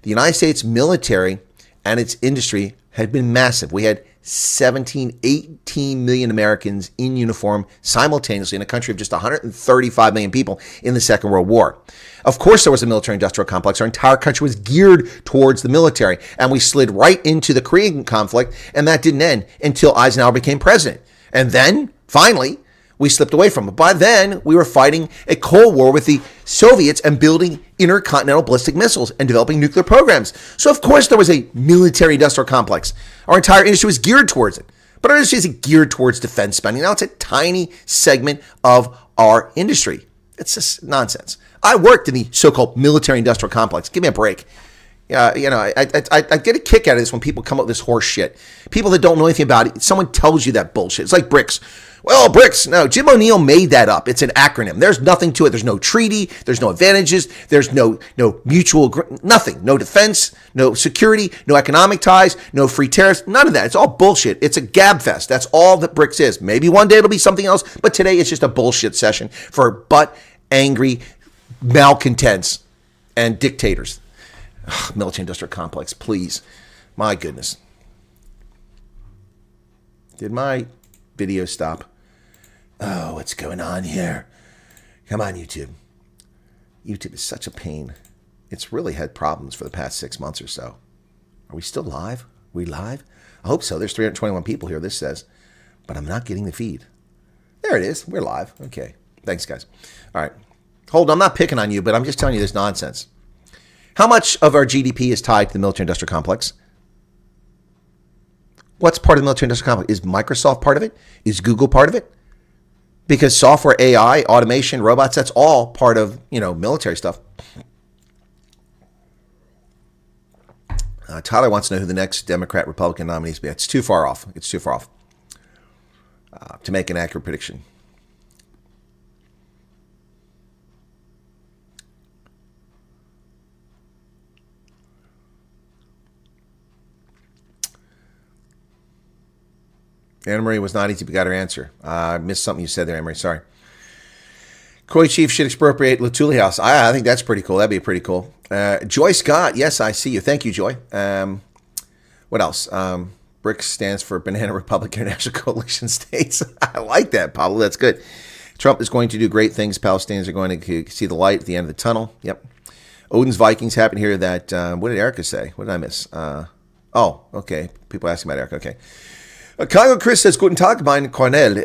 the United States military and its industry had been massive. We had 17, 18 million Americans in uniform simultaneously in a country of just 135 million people in the Second World War. Of course, there was a military-industrial complex. Our entire country was geared towards the military, and we slid right into the Korean conflict, and that didn't end until Eisenhower became president. And then, finally, we slipped away from it. By then, we were fighting a Cold War with the Soviets and building intercontinental ballistic missiles and developing nuclear programs. So, of course, there was a military-industrial complex. Our entire industry was geared towards it. But our industry isn't geared towards defense spending. Now it's a tiny segment of our industry. It's just nonsense. I worked in the so-called military-industrial complex. Give me a break. I get a kick out of this when people come up with this horse shit. People that don't know anything about it, someone tells you that bullshit. It's like BRICS. Well, BRICS, no, Jim O'Neill made that up. It's an acronym. There's nothing to it. There's no treaty. There's no advantages. There's no mutual, nothing. No defense, no security, no economic ties, no free tariffs, none of that. It's all bullshit. It's a gab fest. That's all that BRICS is. Maybe one day it'll be something else, but today it's just a bullshit session for butt-angry malcontents and dictators. Military-industrial complex, please. My goodness. Did my video stop? Oh, what's going on here? Come on, YouTube. YouTube is such a pain. It's really had problems for the past 6 months or so. Are we still live? Are we live? I hope so. There's 321 people here, this says. But I'm not getting the feed. There it is. We're live. Okay. Thanks, guys. All right. Hold on. I'm not picking on you, but I'm just telling you this nonsense. How much of our GDP is tied to the military-industrial complex? What's part of the military-industrial complex? Is Microsoft part of it? Is Google part of it? Because software, AI, automation, robots, that's all part of, military stuff. Tyler wants to know who the next Democrat Republican nominees be. It's too far off. It's too far off to make an accurate prediction. Anna Marie was not easy, but got her answer. I missed something you said there, Anna Marie. Sorry. Croy Chief should expropriate Latuli House. I think that's pretty cool. That'd be pretty cool. Joy Scott. Yes, I see you. Thank you, Joy. What else? BRICS stands for Banana Republic International Coalition States. I like that, Pablo. That's good. Trump is going to do great things. Palestinians are going to see the light at the end of the tunnel. Yep. Odin's Vikings happened here that, what did Erica say? What did I miss? Oh, okay. People asking about Erica. Okay. Congo Chris says, Guten Tag, mein Colonel.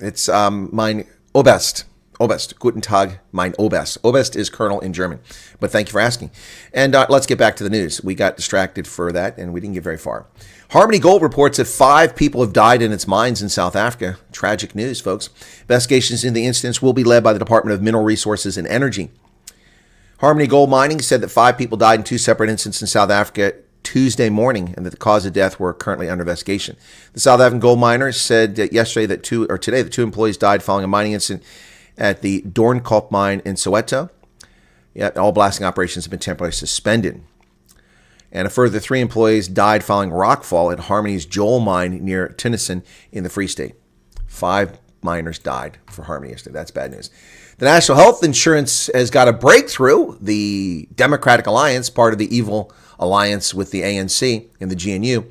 It's mein Oberst. Oberst. Guten Tag, mein Oberst. Oberst is colonel in German. But thank you for asking. And let's get back to the news. We got distracted for that, and we didn't get very far. Harmony Gold reports that 5 people have died in its mines in South Africa. Tragic news, folks. Investigations in the incidents will be led by the Department of Mineral Resources and Energy. Harmony Gold Mining said that 5 people died in 2 separate incidents in South Africa Tuesday morning, and that the cause of death were currently under investigation. The South African gold miners said that today that 2 employees died following a mining incident at the Doornkop mine in Soweto. Yet all blasting operations have been temporarily suspended. And a further 3 employees died following rockfall at Harmony's Joel mine near Tennyson in the Free State. 5 miners died for Harmony yesterday. That's bad news. The National Health Insurance has got a breakthrough. The Democratic Alliance, part of the evil alliance with the ANC and the GNU,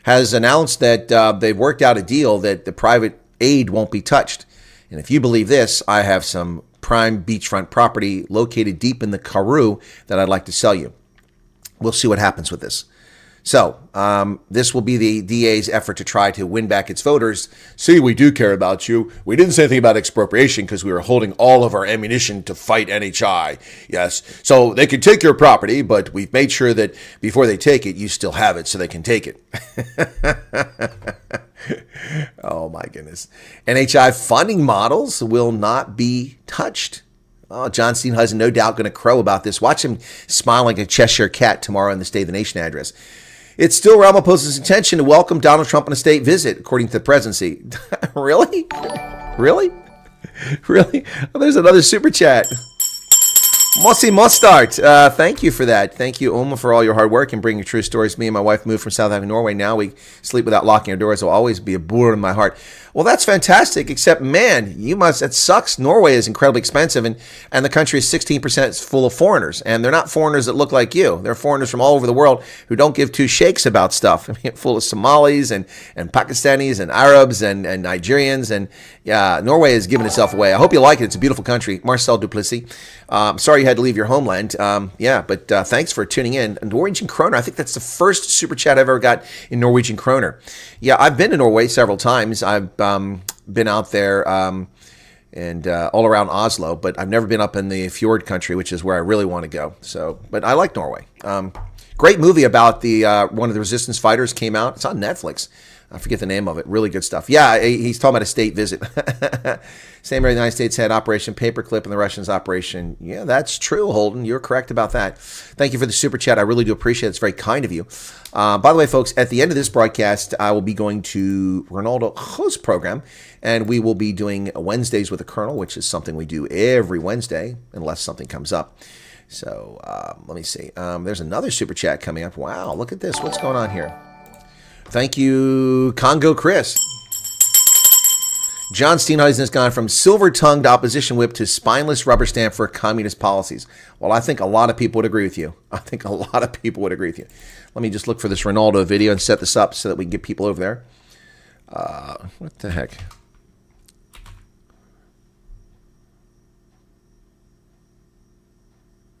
has announced that they've worked out a deal that the private aid won't be touched. And if you believe this, I have some prime beachfront property located deep in the Karoo that I'd like to sell you. We'll see what happens with this. So this will be the DA's effort to try to win back its voters. See, we do care about you. We didn't say anything about expropriation because we were holding all of our ammunition to fight NHI. Yes, so they could take your property, but we've made sure that before they take it, you still have it so they can take it. Oh, my goodness. NHI funding models will not be touched. Oh, John Steenhuisen no doubt going to crow about this. Watch him smile like a Cheshire cat tomorrow in the State of the Nation address. It's still Ramaphosa's intention to welcome Donald Trump on a state visit, according to the presidency. Really? Really? Really? Oh, there's another super chat. Mossy Mostart, thank you for that. Thank you, Oma, for all your hard work and bringing true stories. Me and my wife moved from South Africa, Norway. Now we sleep without locking our doors. It will always be a bore in my heart. Well, that's fantastic, except, man, it sucks. Norway is incredibly expensive, and the country is 16% full of foreigners, and they're not foreigners that look like you. They're foreigners from all over the world who don't give two shakes about stuff. I mean, full of Somalis and Pakistanis and Arabs and Nigerians, and yeah, Norway is giving itself away. I hope you like it. It's a beautiful country. Marcel Duplessis. Sorry you had to leave your homeland. But thanks for tuning in. Norwegian kroner, I think that's the first super chat I've ever got in Norwegian kroner. Yeah, I've been to Norway several times. I've been out there and all around Oslo, but I've never been up in the fjord country, which is where I really want to go. So, but I like Norway. Great movie about the one of the resistance fighters came out. It's on Netflix. I forget the name of it. Really good stuff. Yeah, he's talking about a state visit. Same way the United States had Operation Paperclip and the Russians Operation. Yeah, that's true, Holden. You're correct about that. Thank you for the super chat. I really do appreciate it. It's very kind of you. By the way, folks, at the end of this broadcast, I will be going to Ronaldo host program, and we will be doing Wednesdays with the Colonel, which is something we do every Wednesday, unless something comes up. So let me see. There's another super chat coming up. Wow, look at this. What's going on here? Thank you, Congo Chris. John Steenhuisen has gone from silver-tongued opposition whip to spineless rubber stamp for communist policies. Well, I think a lot of people would agree with you. Let me just look for this Ronaldo video and set this up so that we can get people over there. What the heck?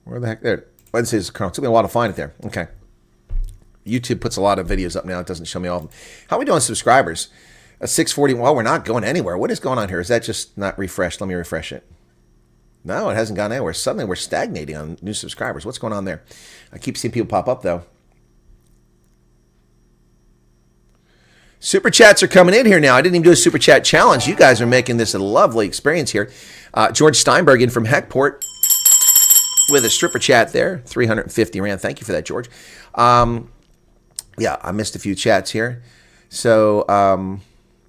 Where the heck? There. Wednesday's Colonel. It took me a while to find it there. Okay. YouTube puts a lot of videos up now. It doesn't show me all of them. How are we doing subscribers? 640. Well, we're not going anywhere. What is going on here? Is that just not refreshed? Let me refresh it. No, it hasn't gone anywhere. Suddenly we're stagnating on new subscribers. What's going on there? I keep seeing people pop up, though. Super chats are coming in here now. I didn't even do a super chat challenge. You guys are making this a lovely experience here. George Steinberg in from Heckport with a stripper chat there. 350 Rand. Thank you for that, George. Yeah, I missed a few chats here. So,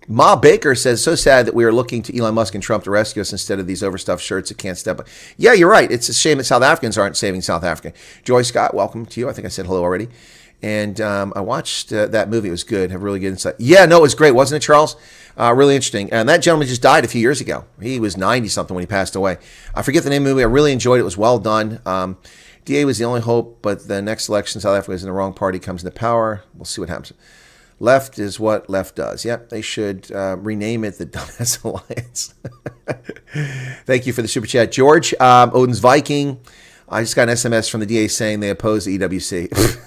Ma Baker says, so sad that we are looking to Elon Musk and Trump to rescue us instead of these overstuffed shirts that can't step up. Yeah, you're right. It's a shame that South Africans aren't saving South Africa. Joy Scott, welcome to you. I think I said hello already. And I watched that movie. It was good. Have really good insight. Yeah, no, it was great, wasn't it, Charles? Really interesting. And that gentleman just died a few years ago. He was 90-something when he passed away. I forget the name of the movie. I really enjoyed it. It was well done. DA was the only hope, but the next election, South Africa is in the wrong party, comes into power. We'll see what happens. Left is what left does. Yep, they should rename it the Dumbass Alliance. Thank you for the super chat. George, Odin's Viking. I just got an SMS from the DA saying they oppose the EWC.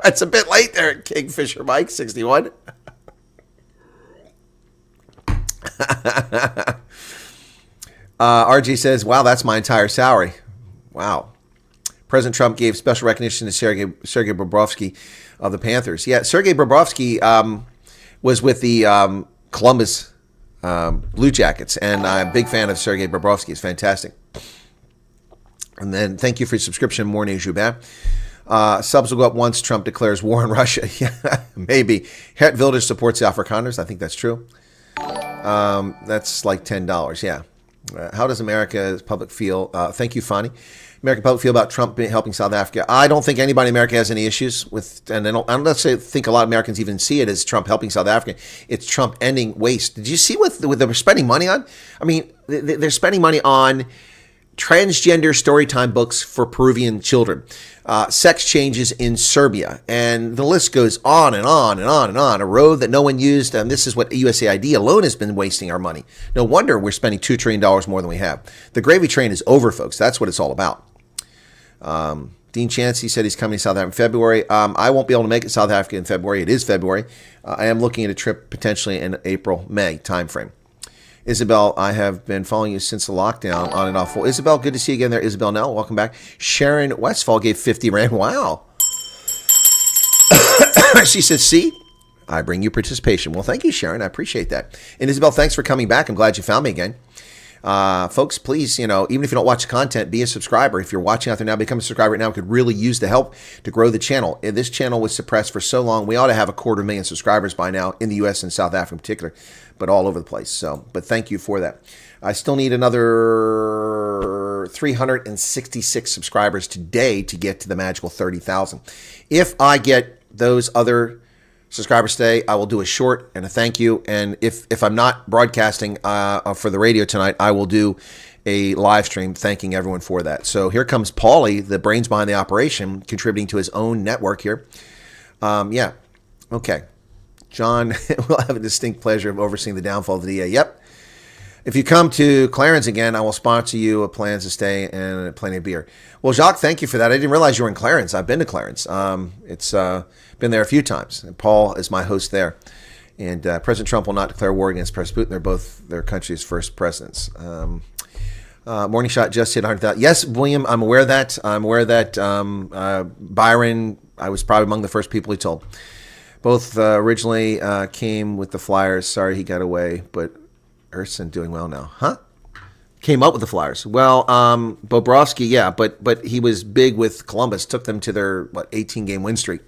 That's a bit late there, Kingfisher Mike, 61. RG says, wow, that's my entire salary. Wow. President Trump gave special recognition to Sergei Bobrovsky of the Panthers. Yeah, Sergei Bobrovsky was with the Columbus Blue Jackets, and I'm a big fan of Sergei Bobrovsky. It's fantastic. And then thank you for your subscription, Mornay Joubin. Subs will go up once Trump declares war on Russia. Yeah, maybe. Het Wilders supports the Afrikaners. I think that's true. That's like $10. Yeah. How does America's public feel? Thank you, Fonny. American public feel about Trump helping South Africa? I don't think anybody in America has any issues with, and I don't think a lot of Americans even see it as Trump helping South Africa. It's Trump ending waste. Did you see what they're spending money on? I mean, they're spending money on transgender storytime books for Peruvian children, sex changes in Serbia, and the list goes on and on and on and on. A road that no one used, and this is what USAID alone has been wasting our money. No wonder we're spending $2 trillion more than we have. The gravy train is over, folks. That's what it's all about. Dean Chancey said he's coming to South Africa in February. I won't be able to make it to South Africa in February. It is February. I am looking at a trip potentially in April, May timeframe. Isabel, I have been following you since the lockdown on and off. Well, Isabel, good to see you again there. Isabel Nell, welcome back. Sharon Westfall gave 50 Rand. Wow. She says, see, I bring you participation. Well, thank you, Sharon. I appreciate that. And Isabel, thanks for coming back. I'm glad you found me again. Folks, please, even if you don't watch the content, be a subscriber. If you're watching out there now, become a subscriber right now. We could really use the help to grow the channel. This channel was suppressed for so long. We ought to have 250,000 subscribers by now in the U.S. and South Africa in particular, but all over the place. But thank you for that. I still need another 366 subscribers today to get to the magical 30,000. If I get those other subscribers today, I will do a short and a thank you. And if I'm not broadcasting for the radio tonight, I will do a live stream thanking everyone for that. So here comes Paulie, the brains behind the operation, contributing to his own network here. Yeah. Okay. John will have a distinct pleasure of overseeing the downfall of the DA. Yep. If you come to Clarence again, I will sponsor you a plans to stay and plenty of beer. Well, Jacques, thank you for that. I didn't realize you were in Clarence. I've been to Clarence. It's been there a few times. And Paul is my host there. And President Trump will not declare war against President Putin. They're both their country's first presidents. Morning Shot just hit 100,000. Yes, William, I'm aware of that. I'm aware that Byron, I was probably among the first people he told. Both originally came with the Flyers. Sorry he got away, but Erson doing well now. Huh? Came up with the Flyers. Well, Bobrovsky, yeah, but he was big with Columbus. Took them to their 18-game win streak.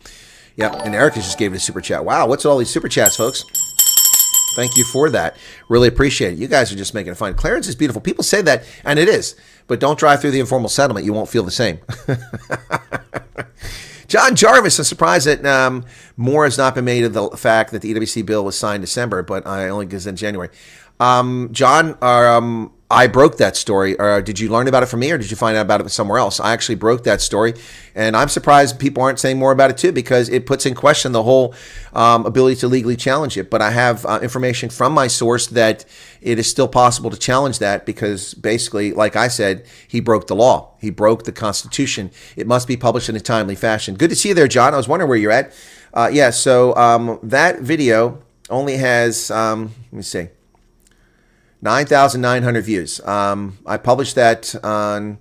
Yep, and Erica just gave it a super chat. Wow, what's all these super chats, folks? Thank you for that. Really appreciate it. You guys are just making it fun. Clarence is beautiful. People say that, and it is. But don't drive through the informal settlement. You won't feel the same. John Jarvis, I'm surprised that more has not been made of the fact that the EWC bill was signed in December, but I only guess in January. John, I broke that story. Did you learn about it from me, or did you find out about it somewhere else? I actually broke that story, and I'm surprised people aren't saying more about it too, because it puts in question the whole ability to legally challenge it. But I have information from my source that it is still possible to challenge that, because basically, like I said, he broke the law. He broke the Constitution. It must be published in a timely fashion. Good to see you there, John. I was wondering where you're at. Yeah, so that video only has, let me see, 9,900 views. I published that on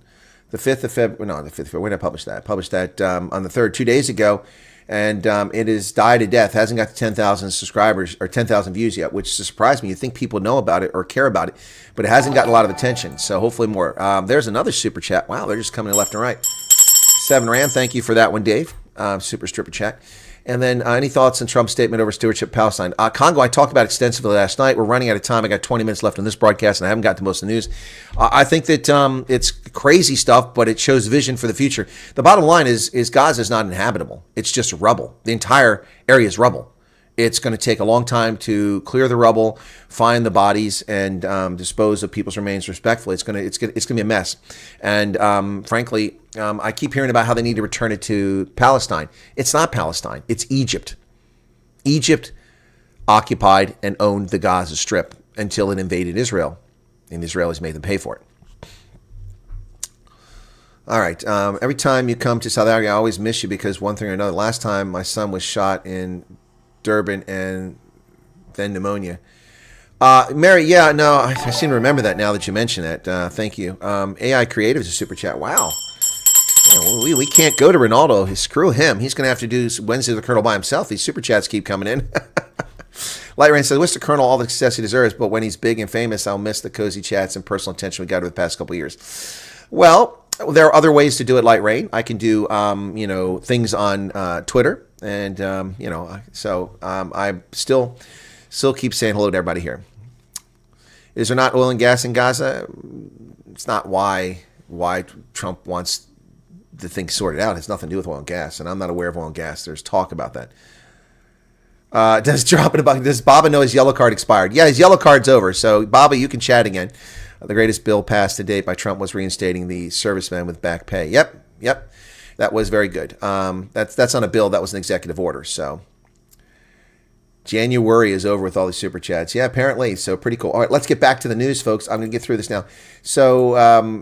the 5th of February. No, the 5th of February. When did I publish that? I published that on the 3rd, 2 days ago. And it has died a death. Hasn't got to 10,000 subscribers or 10,000 views yet, which surprised me. You think people know about it or care about it, but it hasn't gotten a lot of attention. So hopefully more. There's another super chat. Wow, they're just coming in left and right. 7 Rand, thank you for that one, Dave. Super stripper chat. And then any thoughts on Trump's statement over stewardship Palestine? Congo, I talked about extensively last night. We're running out of time. I got 20 minutes left on this broadcast, and I haven't got to most of the news. I think that it's crazy stuff, but it shows vision for the future. The bottom line is Gaza is not inhabitable. It's just rubble. The entire area is rubble. It's going to take a long time to clear the rubble, find the bodies, and dispose of people's remains respectfully. It's going to be a mess. And frankly, I keep hearing about how they need to return it to Palestine. It's not Palestine. It's Egypt. Egypt occupied and owned the Gaza Strip until it invaded Israel, and the Israelis made them pay for it. All right. Every time you come to South Africa, I always miss you because one thing or another. Last time my son was shot in Durban and then pneumonia. Mary, yeah, no, I seem to remember that now that you mention it. Thank you. AI Creative is a super chat. Wow. Yeah, we can't go to Ronaldo. Screw him. He's going to have to do Wednesday the Colonel by himself. These super chats keep coming in. Light Rain says, wish the Colonel all the success he deserves, but when he's big and famous, I'll miss the cozy chats and personal attention we got over the past couple of years. Well, there are other ways to do it, Light Rain. I can do, things on Twitter. And, so I still keep saying hello to everybody here. Is there not oil and gas in Gaza? It's not why Trump wants the thing sorted out. It has nothing to do with oil and gas. And I'm not aware of oil and gas. There's talk about that. Does Baba know his yellow card expired? Yeah, his yellow card's over. So, Baba, you can chat again. The greatest bill passed to date by Trump was reinstating the servicemen with back pay. Yep. That was very good. That's on a bill. That was an executive order. So January is over with all these super chats. Yeah, apparently. So pretty cool. All right, let's get back to the news, folks. I'm going to get through this now. So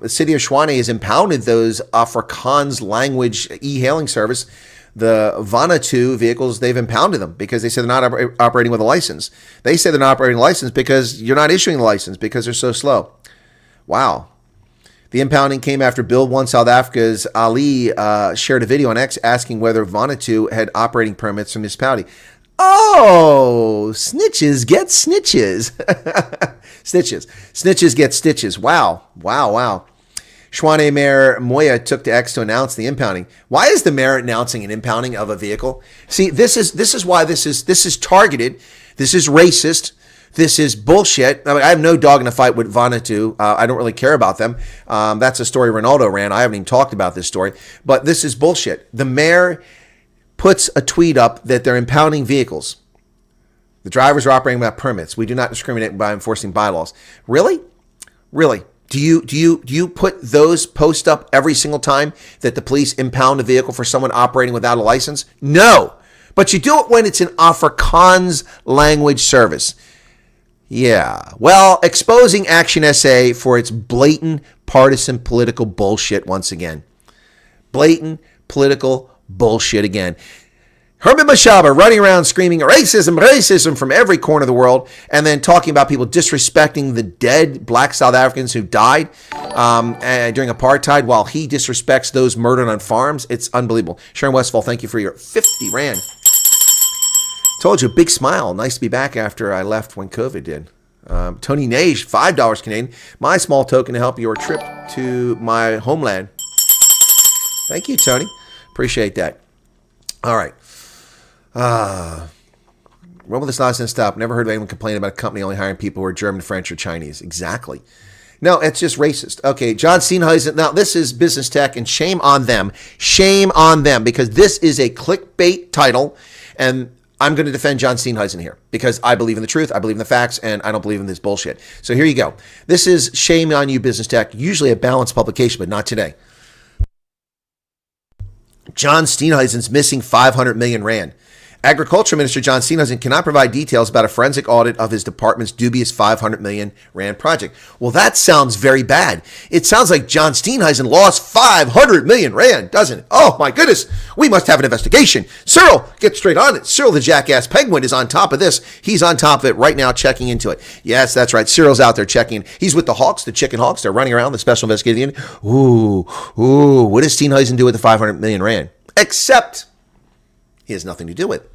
the city of Shwane has impounded those Afrikaans language e-hailing service, the Vanuatu vehicles. They've impounded them because they say they're not operating with a license. They say they're not operating a license because you're not issuing the license because they're so slow. Wow. The impounding came after Build One South Africa's Ali shared a video on X asking whether Vanuatu had operating permits from the municipality. Oh, snitches get snitches. Snitches get stitches. Wow. Schwane Mayor Moya took to X to announce the impounding. Why is the mayor announcing an impounding of a vehicle? See, this is why this is targeted. This is racist. This is bullshit. I mean, I have no dog in the fight with Vanuatu. I don't really care about them. That's a story Ronaldo ran. I haven't even talked about this story. But this is bullshit. The mayor puts a tweet up that they're impounding vehicles. The drivers are operating without permits. We do not discriminate by enforcing bylaws. Really? Do you put those posts up every single time that the police impound a vehicle for someone operating without a license? No. But you do it when it's an Afrikaans language service. Yeah. Well, exposing Action SA for its blatant partisan political bullshit once again. Blatant political bullshit again. Herman Mashaba running around screaming racism from every corner of the world, and then talking about people disrespecting the dead black South Africans who died during apartheid while he disrespects those murdered on farms. It's unbelievable. Sharon Westfall, thank you for your 50 Rand. Told you, big smile. Nice to be back after I left when COVID did. Tony Nage, $5 Canadian. My small token to help your trip to my homeland. Thank you, Tony. Appreciate that. All right. When will this nonsense stop? Never heard of anyone complain about a company only hiring people who are German, French, or Chinese. Exactly. No, it's just racist. Okay, John Steenhuisen. Now, this is Business Tech, and shame on them. Shame on them, because this is a clickbait title, and I'm going to defend John Steenhuisen here because I believe in the truth, I believe in the facts, and I don't believe in this bullshit. So here you go. This is Shame on You, Business Tech, usually a balanced publication, but not today. John Steenhuisen's missing 500 million Rand. Agriculture Minister John Steenhuisen cannot provide details about a forensic audit of his department's dubious 500 million Rand project. Well, that sounds very bad. It sounds like John Steenhuisen lost 500 million Rand, doesn't it? Oh, my goodness. We must have an investigation. Cyril, get straight on it. Cyril, the jackass penguin, is on top of this. He's on top of it right now, checking into it. Yes, that's right. Cyril's out there checking. He's with the Hawks, the chicken Hawks. They're running around, the special investigating unit. Ooh. What does Steenhuisen do with the 500 million Rand? Except he has nothing to do with it.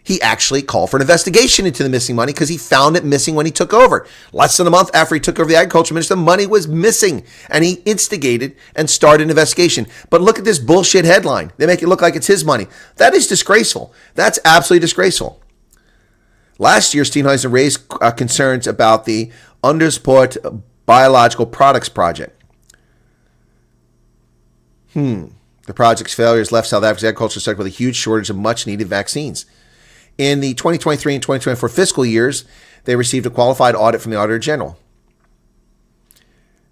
He actually called for an investigation into the missing money because he found it missing when he took over. Less than a month after he took over the agriculture minister, the money was missing, and he instigated and started an investigation. But look at this bullshit headline. They make it look like it's his money. That is disgraceful. That's absolutely disgraceful. Last year, Steenhuisen raised concerns about the Undersport Biological Products Project. The project's failures left South Africa's agriculture sector with a huge shortage of much-needed vaccines. In the 2023 and 2024 fiscal years, they received a qualified audit from the Auditor General.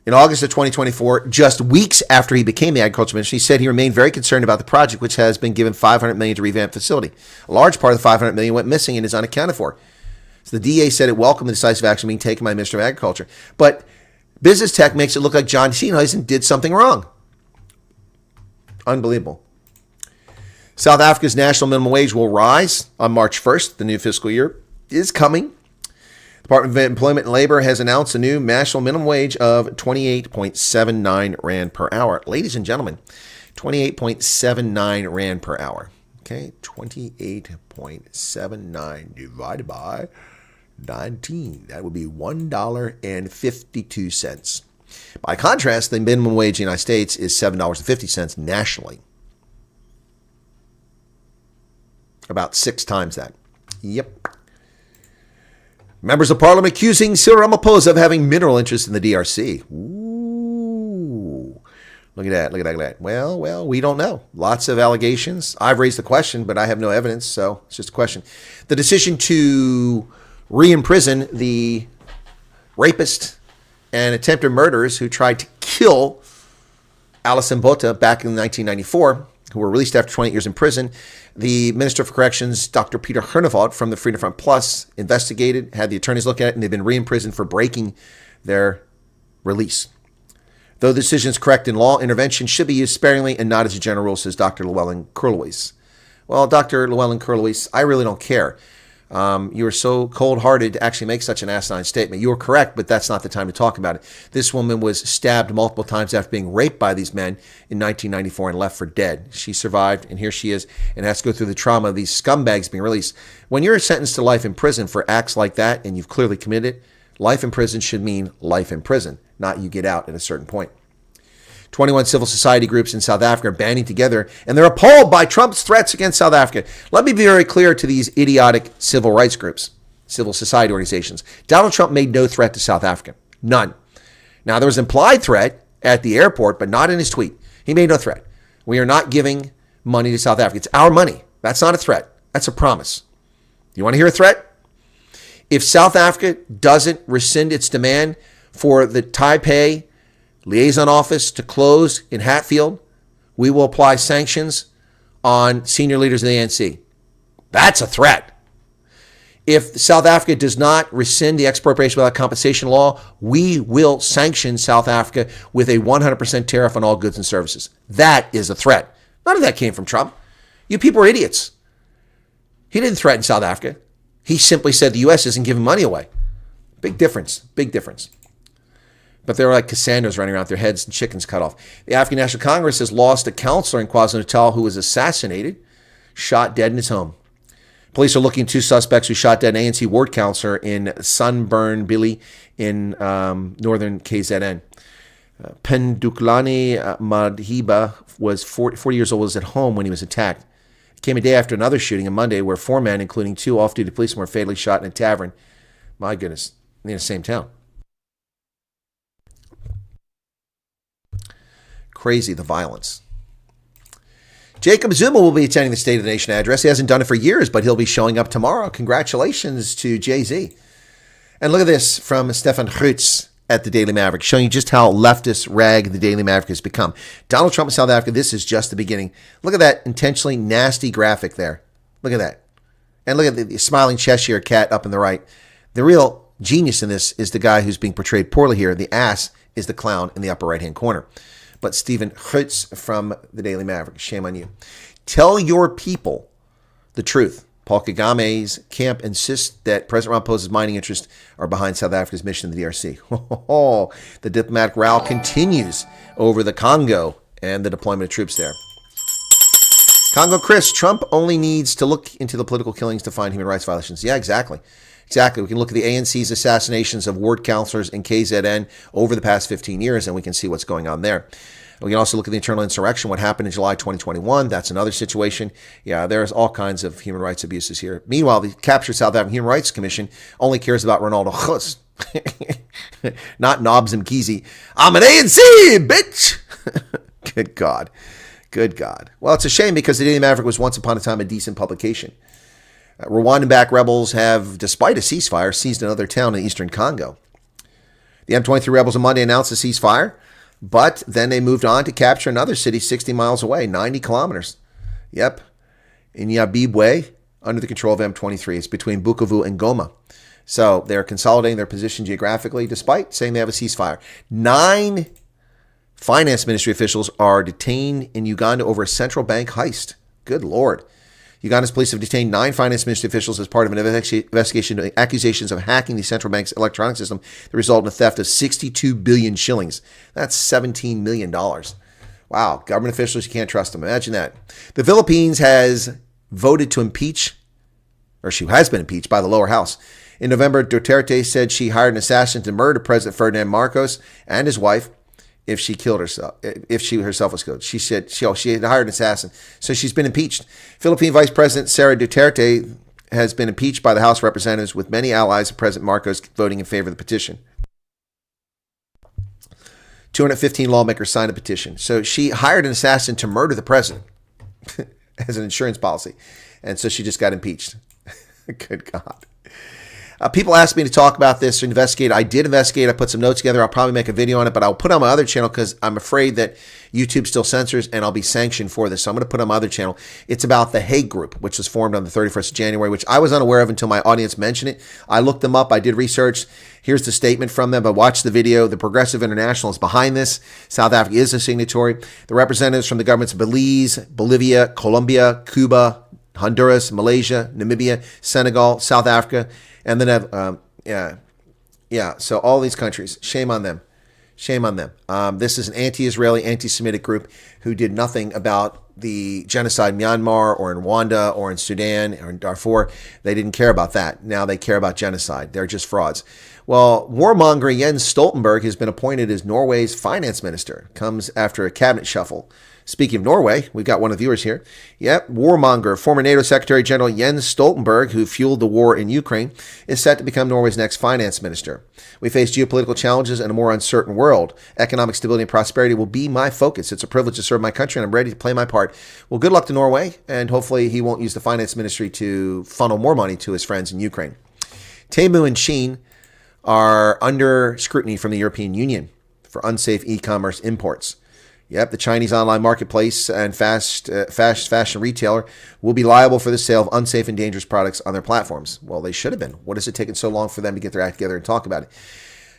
In August of 2024, just weeks after he became the agriculture minister, he said he remained very concerned about the project, which has been given $500 million to revamp the facility. A large part of the $500 million went missing and is unaccounted for. So the DA said it welcomed the decisive action being taken by the Minister of Agriculture. But Business Tech makes it look like John Steenhuisen did something wrong. Unbelievable. South Africa's national minimum wage will rise on March 1st. The new fiscal year is coming. The Department of Employment and Labor has announced a new national minimum wage of 28.79 Rand per hour. Ladies and gentlemen, 28.79 Rand per hour. Okay, 28.79 divided by 19. That would be $1.52. By contrast, the minimum wage in the United States is $7.50 nationally. About 6 times that. Yep. Members of Parliament accusing Cyril Ramaphosa of having mineral interests in the DRC. Ooh. Look at that. Well, we don't know. Lots of allegations. I've raised the question, but I have no evidence, so it's just a question. The decision to re-imprison the rapist and attempted murderers who tried to kill Alison Botha back in 1994, who were released after 28 years in prison. The Minister for Corrections, Dr. Peter Herneveld from the Freedom Front Plus, investigated, had the attorneys look at it, and they've been re-imprisoned for breaking their release. Though the decision is correct in law, intervention should be used sparingly and not as a general rule, says Dr. Llewellyn Curlewis. Well, Dr. Llewellyn Curlewis, I really don't care. You were so cold-hearted to actually make such an asinine statement. You were correct, but that's not the time to talk about it. This woman was stabbed multiple times after being raped by these men in 1994 and left for dead. She survived, and here she is, and has to go through the trauma of these scumbags being released. When you're sentenced to life in prison for acts like that, and you've clearly committed it, life in prison should mean life in prison, not you get out at a certain point. 21 civil society groups in South Africa are banding together, and they're appalled by Trump's threats against South Africa. Let me be very clear to these idiotic civil rights groups, civil society organizations. Donald Trump made no threat to South Africa. None. Now, there was an implied threat at the airport, but not in his tweet. He made no threat. We are not giving money to South Africa. It's our money. That's not a threat. That's a promise. You want to hear a threat? If South Africa doesn't rescind its demand for the Taipei liaison office to close in Hatfield, we will apply sanctions on senior leaders of the ANC. That's a threat. If South Africa does not rescind the expropriation without compensation law, we will sanction South Africa with a 100% tariff on all goods and services. That is a threat. None of that came from Trump. You people are idiots. He didn't threaten South Africa. He simply said the U.S. isn't giving money away. Big difference. Big difference. But they were like Cassandras running around with their heads and chickens cut off. The African National Congress has lost a counselor in KwaZulu-Natal who was assassinated, shot dead in his home. Police are looking at 2 suspects who shot dead an ANC ward counselor in Sunburn Billy in northern KZN. Penduklani Madhiba was 40 years old, was at home when he was attacked. It came a day after another shooting on Monday where 4 men, including 2 off-duty policemen, were fatally shot in a tavern. My goodness, in the same town. Crazy, the violence. Jacob Zuma will be attending the State of the Nation address. He hasn't done it for years, but he'll be showing up tomorrow. Congratulations to Jay-Z. And look at this from Stefan Grutz at the Daily Maverick, showing you just how leftist rag the Daily Maverick has become. Donald Trump in South Africa, this is just the beginning. Look at that intentionally nasty graphic there. Look at that. And look at the smiling Cheshire cat up in the right. The real genius in this is the guy who's being portrayed poorly here. The ass is the clown in the upper right-hand corner. But Stephen Grutz from the Daily Maverick, shame on you. Tell your people the truth. Paul Kagame's camp insists that President Ramaphosa's mining interests are behind South Africa's mission in the DRC. The diplomatic row continues over the Congo and the deployment of troops there. Congo Chris, Trump only needs to look into the political killings to find human rights violations. Yeah, exactly. Exactly. We can look at the ANC's assassinations of ward counselors in KZN over the past 15 years, and we can see what's going on there. We can also look at the internal insurrection, what happened in July 2021. That's another situation. Yeah, there's all kinds of human rights abuses here. Meanwhile, the captured South African Human Rights Commission only cares about Ronaldo Khus, not Nobs and Mkhize. I'm an ANC, bitch! Good God. Good God. Well, it's a shame because the Daily Maverick was once upon a time a decent publication. Rwandan-backed rebels have, despite a ceasefire, seized another town in eastern Congo. The M23 rebels on Monday announced a ceasefire, but then they moved on to capture another city 60 miles away, 90 kilometers. Yep, in Yabibwe, under the control of M23. It's between Bukavu and Goma. So they're consolidating their position geographically, despite saying they have a ceasefire. 9 finance ministry officials are detained in Uganda over a central bank heist. Good Lord. Uganda's police have detained 9 finance ministry officials as part of an investigation into accusations of hacking the central bank's electronic system that resulted in a theft of 62 billion shillings. That's $17 million. Wow, government officials, you can't trust them. Imagine that. The Philippines has voted to impeach, or she has been impeached by the lower house. In November, Duterte said she hired an assassin to murder President Ferdinand Marcos and his wife if she killed herself, if she herself was killed. She said she had hired an assassin. So she's been impeached. Philippine Vice President Sara Duterte has been impeached by the House of Representatives, with many allies of President Marcos voting in favor of the petition. 215 lawmakers signed a petition. So she hired an assassin to murder the president as an insurance policy. And so she just got impeached. Good God. People asked me to talk about this or investigate. I did investigate. I put some notes together. I'll probably make a video on it, but I'll put it on my other channel because I'm afraid that YouTube still censors and I'll be sanctioned for this. So I'm going to put it on my other channel. It's about the Hague Group, which was formed on the 31st of January, which I was unaware of until my audience mentioned it. I looked them up. I did research. Here's the statement from them. I watched the video. The Progressive International is behind this. South Africa is a signatory. The representatives from the governments of Belize, Bolivia, Colombia, Cuba, Honduras, Malaysia, Namibia, Senegal, South Africa, and then so all these countries, shame on them. Shame on them. This is an anti-Israeli, anti-Semitic group who did nothing about the genocide in Myanmar or in Rwanda or in Sudan or in Darfur. They didn't care about that. Now they care about genocide. They're just frauds. Well, warmonger Jens Stoltenberg has been appointed as Norway's finance minister. Comes after a cabinet shuffle. Speaking of Norway, we've got one of the viewers here. Yep, warmonger, former NATO Secretary General Jens Stoltenberg, who fueled the war in Ukraine, is set to become Norway's next finance minister. We face geopolitical challenges and a more uncertain world. Economic stability and prosperity will be my focus. It's a privilege to serve my country, and I'm ready to play my part. Well, good luck to Norway, and hopefully he won't use the finance ministry to funnel more money to his friends in Ukraine. Temu and Shein are under scrutiny from the European Union for unsafe e-commerce imports. Yep, the Chinese online marketplace and fast fashion retailer will be liable for the sale of unsafe and dangerous products on their platforms. Well, they should have been. What is it taking so long for them to get their act together and talk about it?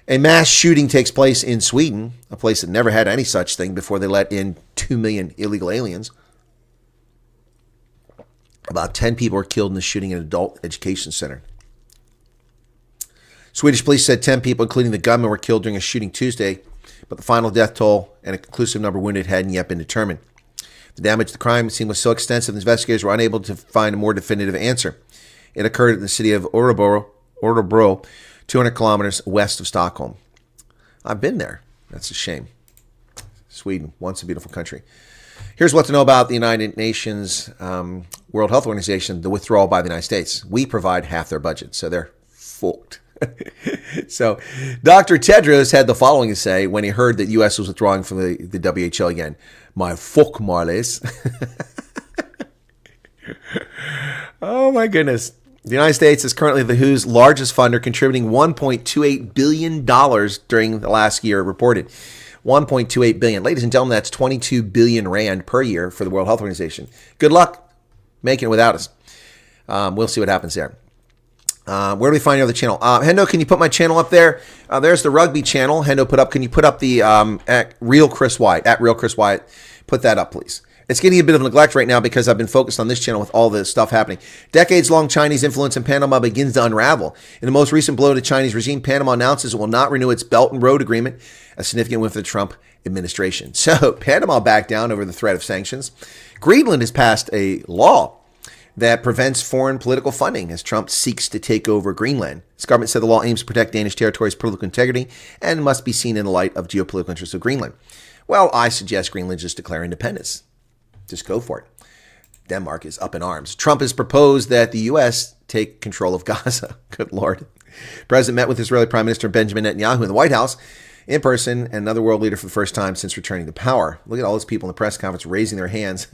A mass shooting takes place in Sweden, a place that never had any such thing before they let in 2 million illegal aliens. About 10 people were killed in the shooting at an adult education center. Swedish police said 10 people, including the gunman, were killed during a shooting Tuesday, but the final death toll and a conclusive number of wounded hadn't yet been determined. The damage to the crime scene was so extensive, investigators were unable to find a more definitive answer. It occurred in the city of Örebro, 200 kilometers west of Stockholm. I've been there. That's a shame. Sweden, once a beautiful country. Here's what to know about the United Nations World Health Organization, the withdrawal by the United States. We provide half their budget, so they're fucked. So Dr. Tedros had the following to say when he heard that U.S. was withdrawing from the WHO again. My fuck, Marlies. Oh, my goodness. The United States is currently the WHO's largest funder, contributing $1.28 billion during the last year, reported. $1.28 billion. Ladies and gentlemen, that's 22 billion rand per year for the World Health Organization. Good luck making it without us. We'll see what happens there. Where do we find your other channel? Hendo, can you put my channel up there? There's the rugby channel. Hendo, can you put up the at Real Chris Wyatt, at Real Chris Wyatt? Put that up, please. It's getting a bit of neglect right now because I've been focused on this channel with all this stuff happening. Decades-long Chinese influence in Panama begins to unravel. In the most recent blow to the Chinese regime, Panama announces it will not renew its Belt and Road Agreement, a significant win for the Trump administration. So Panama backed down over the threat of sanctions. Greenland has passed a law that prevents foreign political funding as Trump seeks to take over Greenland. His government said the law aims to protect Danish territory's political integrity and must be seen in the light of geopolitical interests of Greenland. Well, I suggest Greenland just declare independence. Just go for it. Denmark is up in arms. Trump has proposed that the U.S. take control of Gaza. Good Lord. The president met with Israeli Prime Minister Benjamin Netanyahu in the White House in person and another world leader for the first time since returning to power. Look at all those people in the press conference raising their hands.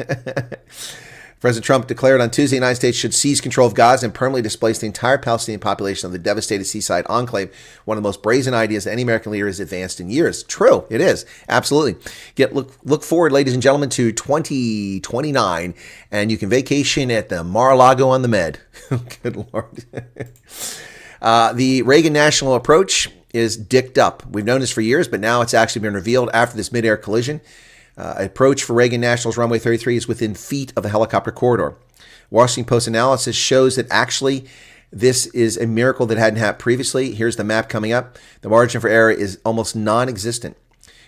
President Trump declared on Tuesday the United States should seize control of Gaza and permanently displace the entire Palestinian population of the devastated seaside enclave, one of the most brazen ideas any American leader has advanced in years. True, it is. Absolutely. Look forward, ladies and gentlemen, to 2029, and you can vacation at the Mar-a-Lago on the Med. Good Lord. The Reagan national approach is dicked up. We've known this for years, but now it's actually been revealed after this mid-air collision. Approach for Reagan National's runway 33 is within feet of the helicopter corridor. Washington Post analysis shows that actually this is a miracle that hadn't happened previously. Here's the map coming up. The margin for error is almost non-existent.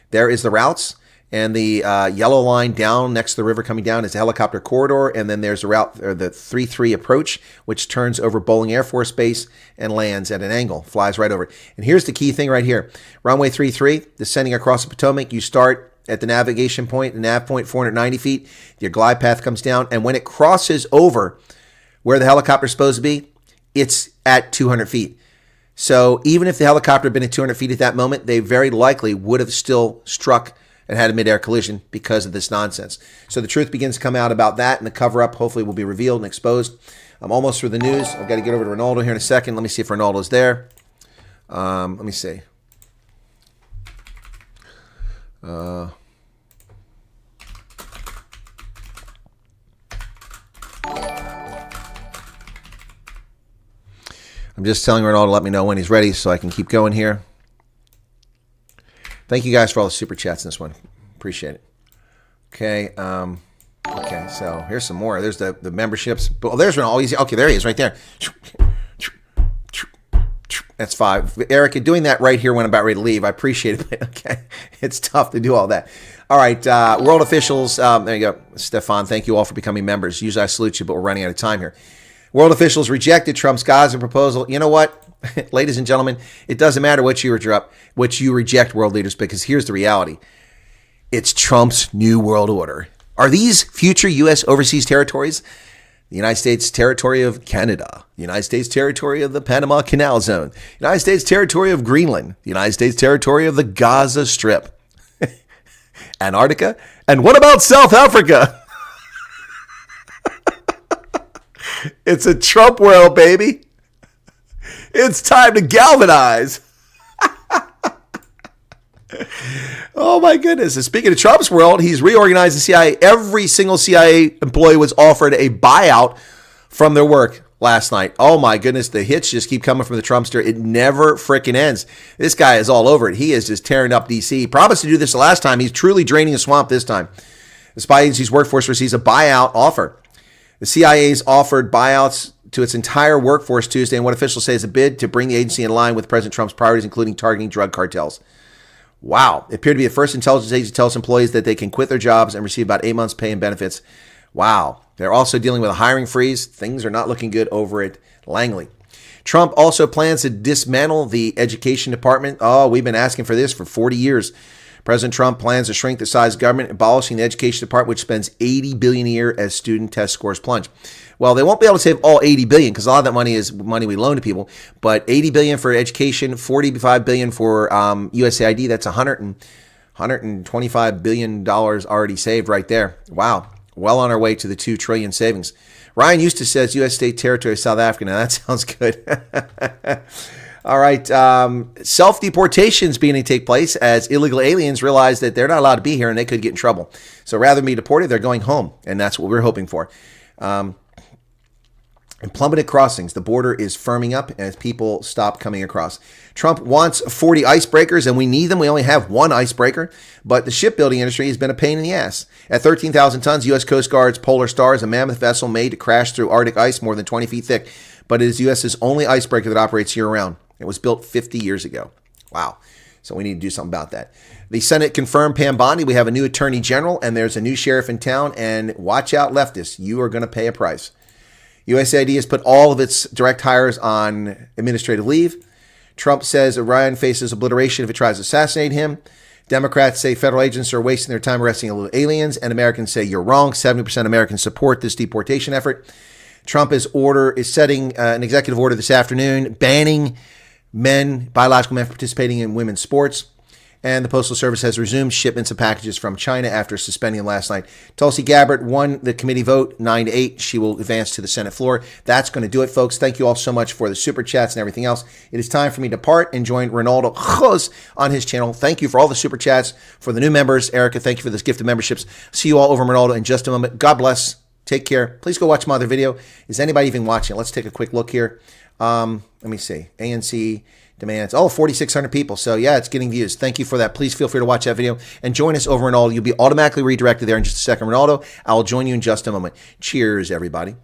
There is the routes, and the yellow line down next to the river coming down is the helicopter corridor, and then there's the route, or the 3-3 approach, which turns over Bolling Air Force Base and lands at an angle, flies right over it. And here's the key thing right here. Runway 33, descending across the Potomac, you start at the navigation point, the nav point, 490 feet. Your glide path comes down, and when it crosses over where the helicopter is supposed to be, it's at 200 feet. So even if the helicopter had been at 200 feet at that moment, they very likely would have still struck and had a mid-air collision because of this nonsense. So the truth begins to come out about that, and the cover-up hopefully will be revealed and exposed. I'm almost through the news. I've got to get over to Ronaldo here in a second. Let me see if Ronaldo's there. Let me see. I'm just telling Ronaldo to let me know when he's ready so I can keep going here. Thank you guys for all the super chats in this one. Appreciate it. Okay. Okay, so here's some more. There's the memberships. Oh, there's one. Okay, there he is right there. That's 5. Erica, doing that right here when I'm about ready to leave. I appreciate it, but okay, it's tough to do all that. All right, world officials. There you go. Stefan, thank you all for becoming members. Usually I salute you, but we're running out of time here. World officials rejected Trump's Gaza proposal. You know what? Ladies and gentlemen, it doesn't matter what you reject, world leaders, because here's the reality. It's Trump's new world order. Are these future U.S. overseas territories? The United States territory of Canada, the United States territory of the Panama Canal Zone, the United States territory of Greenland, the United States territory of the Gaza Strip, Antarctica, and what about South Africa? It's a Trump world, baby. It's time to galvanize. Oh, my goodness. And speaking of Trump's world, he's reorganized the CIA. Every single CIA employee was offered a buyout from their work last night. Oh, my goodness. The hits just keep coming from the Trumpster. It never frickin' ends. This guy is all over it. He is just tearing up D.C. He promised to do this the last time. He's truly draining the swamp this time. The spy agency's workforce receives a buyout offer. The CIA's offered buyouts to its entire workforce Tuesday in what officials say is a bid to bring the agency in line with President Trump's priorities, including targeting drug cartels. Wow. It appeared to be the first intelligence agency to tell its employees that they can quit their jobs and receive about 8 months' pay and benefits. Wow. They're also dealing with a hiring freeze. Things are not looking good over at Langley. Trump also plans to dismantle the education department. Oh, we've been asking for this for 40 years. President Trump plans to shrink the size of government, abolishing the education department, which spends $80 billion a year as student test scores plunge. Well, they won't be able to save all $80 billion because a lot of that money is money we loan to people. But $80 billion for education, $45 billion for USAID. That's $125 billion already saved right there. Wow, well on our way to the $2 trillion savings. Ryan Eustace says U.S. state territory of South Africa. Now that sounds good. All right, self-deportations beginning to take place as illegal aliens realize that they're not allowed to be here and they could get in trouble. So rather than be deported, they're going home, and that's what we're hoping for. And plummeted crossings. The border is firming up as people stop coming across. Trump wants 40 icebreakers, and we need them. We only have one icebreaker, but the shipbuilding industry has been a pain in the ass. At 13,000 tons, U.S. Coast Guard's Polar Star is a mammoth vessel made to crash through Arctic ice more than 20 feet thick, but it is U.S.'s only icebreaker that operates year-round. It was built 50 years ago. Wow. So we need to do something about that. The Senate confirmed Pam Bondi. We have a new attorney general, and there's a new sheriff in town, and watch out, leftists. You are going to pay a price. USAID has put all of its direct hires on administrative leave. Trump says Iran faces obliteration if it tries to assassinate him. Democrats say federal agents are wasting their time arresting illegal aliens, and Americans say you're wrong. 70% of Americans support this deportation effort. Trump is setting an executive order this afternoon banning biological men, participating in women's sports. And the Postal Service has resumed shipments of packages from China after suspending them last night. Tulsi Gabbard won the committee vote 9-8. She will advance to the Senate floor. That's going to do it, folks. Thank you all so much for the super chats and everything else. It is time for me to depart and join Ronaldo Jos on his channel. Thank you for all the super chats. For the new members, Erica, thank you for this gift of memberships. See you all over Ronaldo in just a moment. God bless. Take care. Please go watch my other video. Is anybody even watching? Let's take a quick look here. Let me see. ANC demands 4,600 people. So yeah, it's getting views. Thank you for that. Please feel free to watch that video and join us over in Ronaldo. You'll be automatically redirected there in just a second. Ronaldo, I'll join you in just a moment. Cheers, everybody.